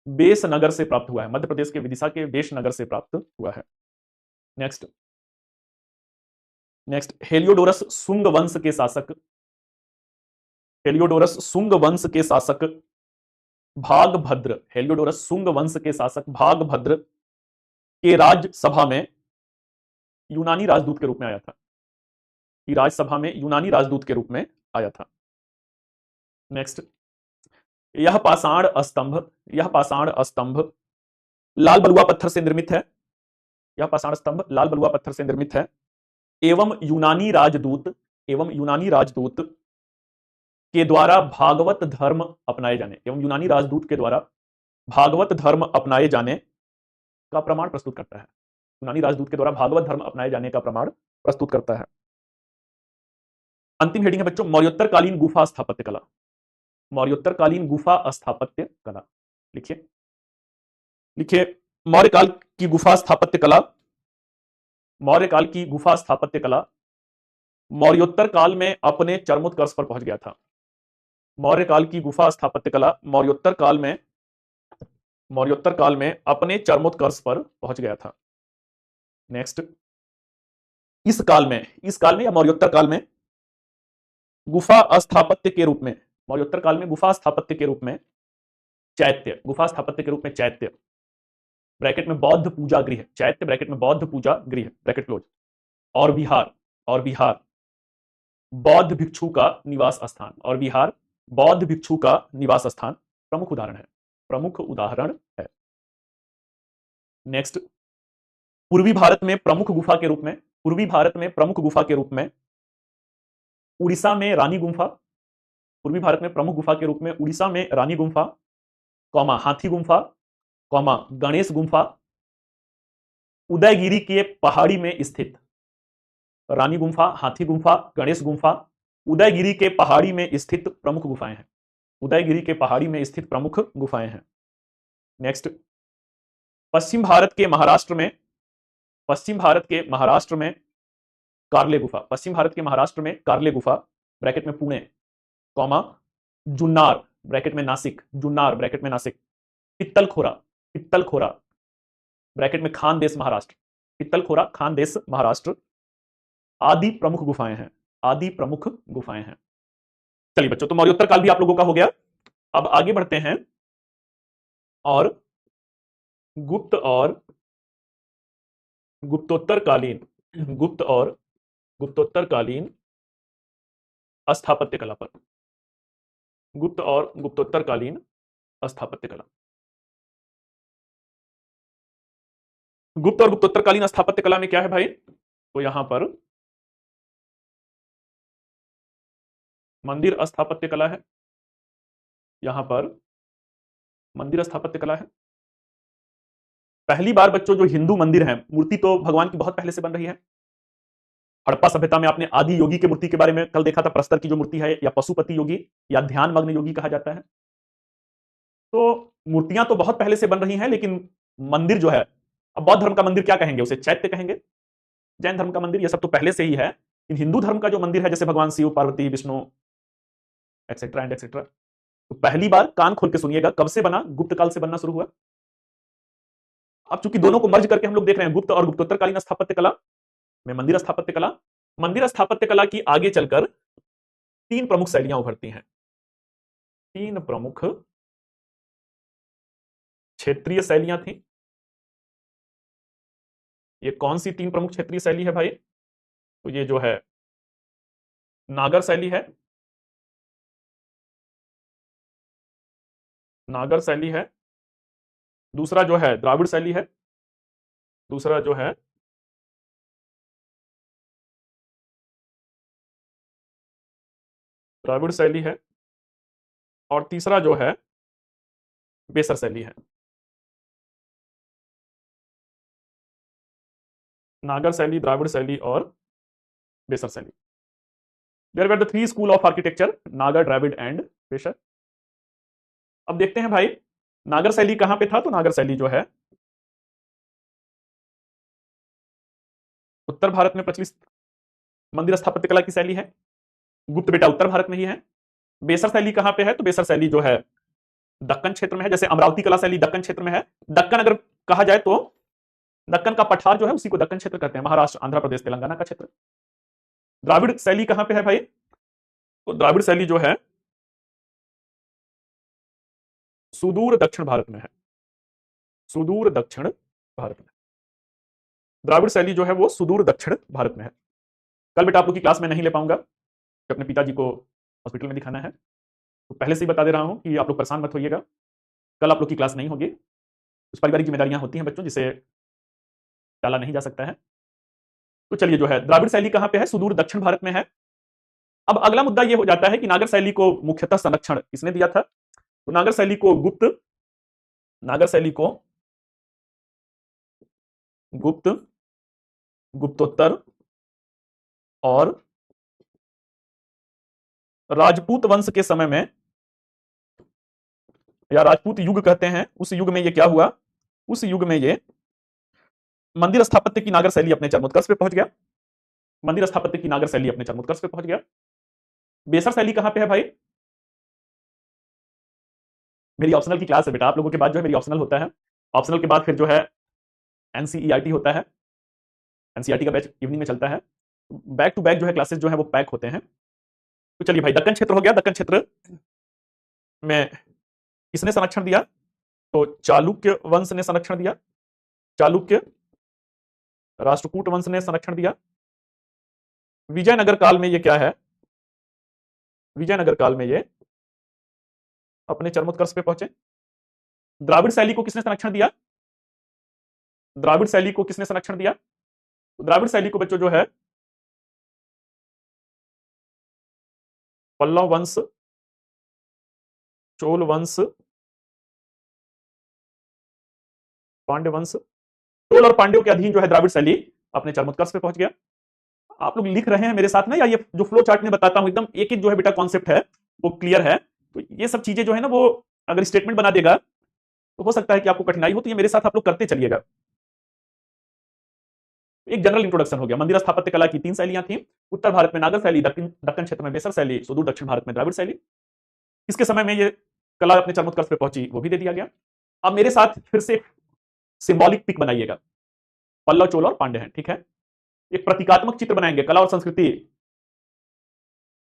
बेस नगर से प्राप्त हुआ है, मध्य प्रदेश के विदिशा के बेस नगर से प्राप्त हुआ है। नेक्स्ट, नेक्स्ट, हेलियोडोरस सुंग वंश के शासक, हेलियोडोरस सुंग वंश के शासक भागभद्र, हेलियोडोरस सुंग वंश के शासक भागभद्र के राजसभा में यूनानी राजदूत के रूप में आया था, कि राजसभा में यूनानी राजदूत के रूप में आया था। नेक्स्ट, यह पाषाण स्तंभ, यह पाषाण स्तंभ लाल बलुआ पत्थर से निर्मित है, यह पाषाण स्तंभ लाल बलुआ पत्थर से निर्मित है एवं यूनानी राजदूत, एवं यूनानी राजदूत के द्वारा भागवत धर्म अपनाए जाने, एवं यूनानी राजदूत के द्वारा भागवत धर्म अपनाए जाने का प्रमाण प्रस्तुत करता है। यूनानी राजदूत के द्वारा भागवत धर्म अपनाए जाने का प्रमाण प्रस्तुत करता है। अंतिम हेडिंग है बच्चों, मौर्योत्तरकालीन गुफा स्थापत्य कला। मौर्योत्तरकालीन गुफा स्थापत्य कला लिखिए, लिखिए मौर्य काल की गुफा स्थापत्य कला। मौर्य काल की गुफा स्थापत्य कला मौर्योत्तर काल में अपने चरमोत्कर्ष पर पहुंच गया था। मौर्य काल की गुफा स्थापत्य कला मौर्योत्तर काल में अपने चरमोत्कर्ष पर पहुंच गया था। नेक्स्ट, इस काल में या मौर्योत्तर काल में गुफा स्थापत्य के रूप में, मौर्योत्तर काल में गुफा स्थापत्य के रूप में चैत्य, गुफा स्थापत्य के रूप में चैत्य ब्रैकेट में बौद्ध पूजा गृह, चैत्य ब्रैकेट में बौद्ध पूजा गृह ब्रैकेट क्लोज, और विहार बौद्ध भिक्षु का निवास स्थान, और विहार बौद्ध भिक्षु का निवास स्थान प्रमुख उदाहरण है। नेक्स्ट, पूर्वी भारत में प्रमुख गुफा के रूप में उड़ीसा में रानी गुंफा, पूर्वी भारत में प्रमुख गुफा के रूप में उड़ीसा में रानी गुंफा, हाथी गुंफा, गणेश गुंफा, उदयगिरी के पहाड़ी में स्थित रानी गुंफा, हाथी गुंफा, गणेश गुंफा उदयगिरी के पहाड़ी में स्थित प्रमुख गुफाएं हैं। उदयगिरी के पहाड़ी में स्थित प्रमुख गुफाएं हैं। नेक्स्ट, पश्चिम भारत के महाराष्ट्र में कार्ले गुफा, पश्चिम भारत के महाराष्ट्र में कार्ले गुफा ब्रैकेट में पुणे, जुन्नार ब्रैकेट में नासिक, पित्तलखोरा ब्रैकेट में खानदेश महाराष्ट्र आदि प्रमुख गुफाएं हैं। चलिए बच्चों, तो मौर्योत्तर काल भी आप लोगों का हो गया। अब आगे बढ़ते हैं और गुप्त और गुप्तोत्तरकालीन स्थापत्य कला पर। गुप्त और गुप्तोत्तरकालीन स्थापत्य कला। गुप्त और गुप्तोत्तरकालीन स्थापत्य कला में क्या है भाई? तो यहां पर मंदिर स्थापत्य कला है, यहां पर मंदिर स्थापत्य कला है। पहली बार बच्चों जो हिंदू मंदिर है, मूर्ति तो भगवान की बहुत पहले से बन रही है। हड़प्पा सभ्यता में आपने आदि योगी की मूर्ति के बारे में कल देखा था, प्रस्तर की जो मूर्ति है, या पशुपति योगी या ध्यान मग्न योगी कहा जाता है। तो मूर्तियां तो बहुत पहले से बन रही हैं, लेकिन मंदिर जो है, अब बौद्ध धर्म का मंदिर क्या कहेंगे, उसे चैत्य कहेंगे। जैन धर्म का मंदिर, ये सब तो पहले से ही है। इन हिंदू धर्म का जो मंदिर है, जैसे भगवान Shiva, Parvati, Vishnu etcetera and etcetera, तो पहली बार कान खोल के सुनिएगा, कब से बना? गुप्त काल से बनना शुरू हुआ। अब चूंकि दोनों को मर्ज करके हम लोग देख रहे हैं, गुप्त और गुप्तोत्तरकालीन स्थापत्य कला में मंदिर स्थापत्य कला। मंदिर स्थापत्य कला की आगे चलकर तीन प्रमुख शैलियां उभरती हैं। तीन प्रमुख क्षेत्रीय शैलियां थी। ये कौन सी तीन प्रमुख क्षेत्रीय शैली है भाई? तो ये जो है नागर शैली है, नागर शैली है। दूसरा जो है द्राविड़ शैली है, दूसरा जो है द्राविड़ शैली है, और तीसरा जो है बेसर शैली है। नागर शैली, द्राविड़ शैली और बेसर शैली। There were the three school of architecture, Nagara, Dravida and बेसर। अब देखते हैं भाई नागर शैली कहां पे था। तो नागर शैली जो है उत्तर भारत में प्रचलित मंदिर स्थापत्य कला की शैली है। गुप्त बेटा उत्तर भारत में ही है। बेसर शैली कहां पे है? तो बेसर शैली जो है दक्कन क्षेत्र में है। जैसे अमरावती कला शैली दक्कन क्षेत्र में है। दक्कन अगर कहा जाए तो दक्कन का पठार जो है उसी को दक्कन क्षेत्र कहते हैं, महाराष्ट्र, आंध्र प्रदेश, तेलंगाना का क्षेत्र। द्राविड़ शैली कहां पे है भाई? तो द्राविड़ शैली जो है सुदूर दक्षिण भारत में है, सुदूर दक्षिण भारत में। द्राविड़ शैली जो है वो सुदूर दक्षिण भारत में है। कल बेटा आप लोग की क्लास में नहीं ले पाऊंगा, अपने पिताजी को हॉस्पिटल में दिखाना है, तो पहले से ही बता दे रहा हूं कि आप लोग परेशान मत होइएगा। कल आप लोग की क्लास नहीं होगी। कुछ पारिवारिक जिम्मेदारियां होती हैं बच्चों, जिसे टाला नहीं जा सकता है। तो चलिए, जो है द्राविड़ शैली कहां पे है? सुदूर दक्षिण भारत में है। अब अगला मुद्दा यह हो जाता है कि नागर शैली को मुख्यतः संरक्षण किसने दिया था? तो नागर शैली को गुप्त, गुप्तोत्तर और राजपूत वंश के समय में, या राजपूत युग कहते हैं, उस युग में ये क्या हुआ, उस युग में ये मंदिर स्थापत्य की नागर शैली अपने चरमोत्कर्ष पे पहुंच गया। मंदिर स्थापत्य की नागर शैली अपने चरमोत्कर्ष पे पहुंच गया। बेसर शैली कहां पे है भाई? मेरी ऑप्शनल की क्लास है बेटा, आप लोगों के बाद जो है मेरी ऑप्शनल होता है, ऑप्शनल के बाद फिर जो है एनसीईआरटी होता है, एनसीईआरटी का बैच इवनिंग में चलता है, बैक टू बैक जो है क्लासेस जो है वो पैक होते हैं। तो चलिए भाई, दक्कन क्षेत्र हो गया। दक्कन क्षेत्र में किसने संरक्षण दिया? तो चालुक्य वंश ने संरक्षण दिया। चालुक्य, राष्ट्रकूट वंश ने संरक्षण दिया। विजयनगर काल में ये क्या है? विजयनगर काल में ये अपने चरमोत्कर्ष पे पहुंचे। द्राविड़ शैली को किसने संरक्षण दिया? द्राविड़ शैली को किसने संरक्षण दिया? द्राविड़ शैली को बच्चों जो है पल्लव वंश, चोल वंश, पांड्य वंश, चोल और पांड्यों के अधीन जो है द्राविड़ शैली अपने चरमोत्कर्ष पे पहुंच गया। आप लोग लिख रहे हैं मेरे साथ ना, या ये जो फ्लो चार्ट में बताता हूं एकदम एक एक जो है बेटा कॉन्सेप्ट है वो क्लियर है। तो ये सब चीजें जो है ना वो अगर स्टेटमेंट बना देगा तो हो सकता है कि आपको कठिनाई हो, तो ये मेरे साथ आप लोग करते चलिएगा। एक जनरल इंट्रोडक्शन हो गया। मंदिर स्थापत्य कला की 3 शैलियां थी। उत्तर भारत में नागर शैली, दक्कन क्षेत्र में बेसर शैली, सुदूर दक्षिण भारत में द्राविड़ शैली। किसके समय में ये कला अपने चरमोत्कर्ष पे पहुंची वो भी दे दिया गया। अब मेरे साथ फिर से सिंबॉलिक पिक बनाइएगा। पल्लव, चोल और पांड्य हैं, ठीक है। एक प्रतीकात्मक चित्र बनाएंगे कला और संस्कृति।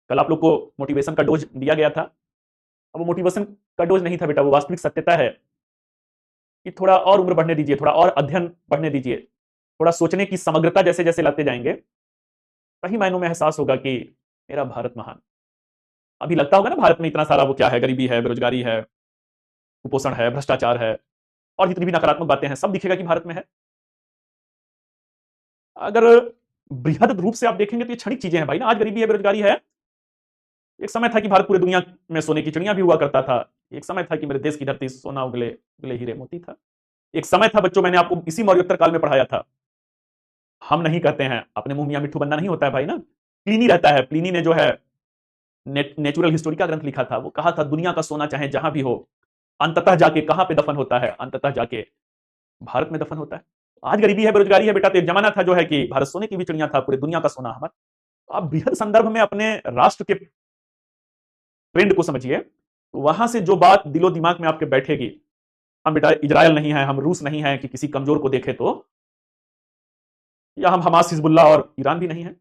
कल आप लोग को मोटिवेशन का डोज दिया गया था। अब वो मोटिवेशन का डोज नहीं था बेटा, वो वास्तविक सत्यता है कि थोड़ा और उम्र बढ़ने दीजिए, थोड़ा और अध्ययन बढ़ने दीजिए, थोड़ा सोचने की समग्रता जैसे जैसे लाते जाएंगे सही मायनों में एहसास होगा कि मेरा भारत महान। अभी लगता होगा ना भारत में इतना सारा वो क्या है, गरीबी है, बेरोजगारी है, कुपोषण है, भ्रष्टाचार है और जितनी भी नकारात्मक बातें हैं सब दिखेगा कि भारत में है। अगर बृहद रूप से आप देखेंगे तो ये क्षणिक चीजें हैं भाई ना। आज गरीबी है, बेरोजगारी है। एक समय था कि भारत पूरे दुनिया में सोने की चिड़िया भी हुआ करता था। एक समय था कि मेरे देश की धरती सोना उगले उगले हीरे मोती था। एक समय था बच्चों, मैंने आपको इसी मौर्योत्तर काल में पढ़ाया था। हम नहीं कहते हैं, अपने मुंह मियां मिट्ठू बनना नहीं होता है भाई ना। प्लीनी रहता है, प्लीनी ने जो है नेचुरल हिस्टोरी का ग्रंथ लिखा था, वो कहा था दुनिया का सोना चाहे जहां भी हो अंततः जाके कहां पे दफन होता है? अंततः जाके भारत में दफन होता है। आज गरीबी है, बेरोजगारी है बेटा, तो एक जमाना था जो है कि भारत सोने की भी चिड़िया था, पूरे दुनिया का सोना हमारा। तो आप बृहद संदर्भ में अपने राष्ट्र के ट्रेंड को समझिए, तो वहां से जो बात दिलो दिमाग में आपके बैठेगी, हम बेटा इजराइल नहीं है, हम रूस नहीं है कि किसी कमजोर को देखे तो, या हम हमास, हिजबुल्ला और ईरान भी नहीं है।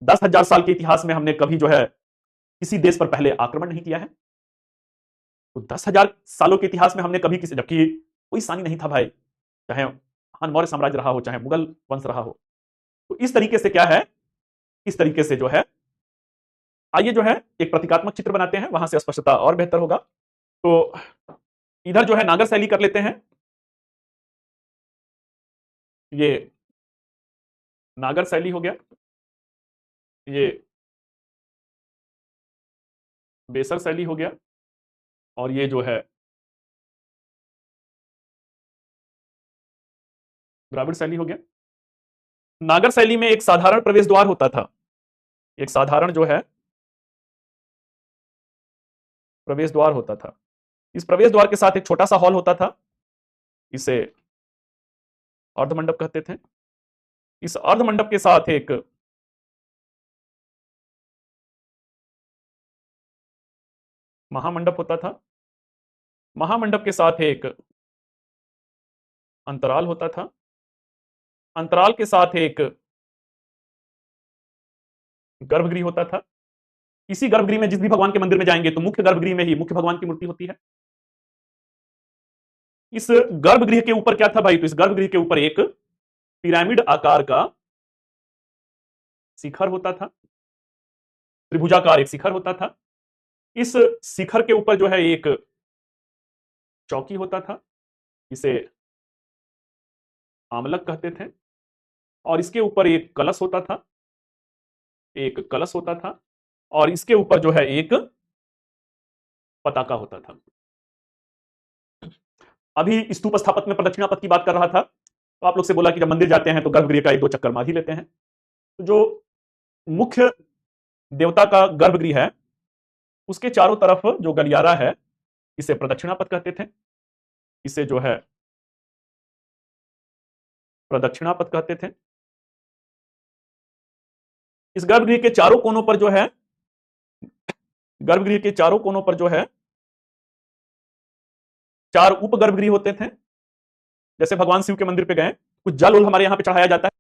10,000 साल के इतिहास में हमने कभी जो है किसी देश पर पहले आक्रमण नहीं किया है। तो 10,000 सालों के इतिहास में हमने कभी किसी, जबकि कोई सानी नहीं था भाई, चाहे हान मौर्य साम्राज्य रहा हो, चाहे मुगल वंश रहा हो। तो इस तरीके से क्या है, इस तरीके से जो है, आइए जो है एक प्रतीकात्मक चित्र बनाते हैं, वहां से स्पष्टता और बेहतर होगा। तो इधर जो है नागर शैली कर लेते हैं। ये नागर शैली हो गया, ये बेसर शैली हो गया, और ये जो है द्राविड़ शैली हो गया। नागर शैली में एक साधारण प्रवेश द्वार होता था, एक साधारण जो है प्रवेश द्वार होता था। इस प्रवेश द्वार के साथ एक छोटा सा हॉल होता था, इसे अर्धमंडप कहते थे। इस अर्धमंडप के साथ एक महामंडप होता था। महामंडप के साथ एक अंतराल होता था। अंतराल के साथ एक गर्भगृह होता था। इसी गर्भगृह में जिस भी भगवान के मंदिर में जाएंगे तो मुख्य गर्भगृह में ही मुख्य भगवान की मूर्ति होती है। इस गर्भगृह के ऊपर क्या था भाई? तो इस गर्भगृह के ऊपर एक पिरामिड आकार का शिखर होता था, त्रिभुजाकार एक शिखर होता था। इस शिखर के ऊपर जो है एक चौकी होता था, इसे आमलक कहते थे, और इसके ऊपर एक कलश होता था, एक कलश होता था, और इसके ऊपर जो है एक पताका होता था। अभी स्तूप स्थापत्य में प्रदक्षिणा पथ की बात कर रहा था, तो आप लोग से बोला कि जब मंदिर जाते हैं तो गर्भगृह का 1-2 चक्कर मार ही लेते हैं। तो जो मुख्य देवता का गर्भगृह है, उसके चारों तरफ जो गलियारा है, इसे प्रदक्षिणा पथ कहते थे। इसे जो है प्रदक्षिणा पथ कहते थे। इस गर्भगृह के चारों कोनों पर जो है, गर्भगृह के चारों कोनों पर जो है 4 उप गर्भगृह होते थे। जैसे भगवान शिव के मंदिर पे गए, कुछ जल उल हमारे यहां पे चढ़ाया जाता है।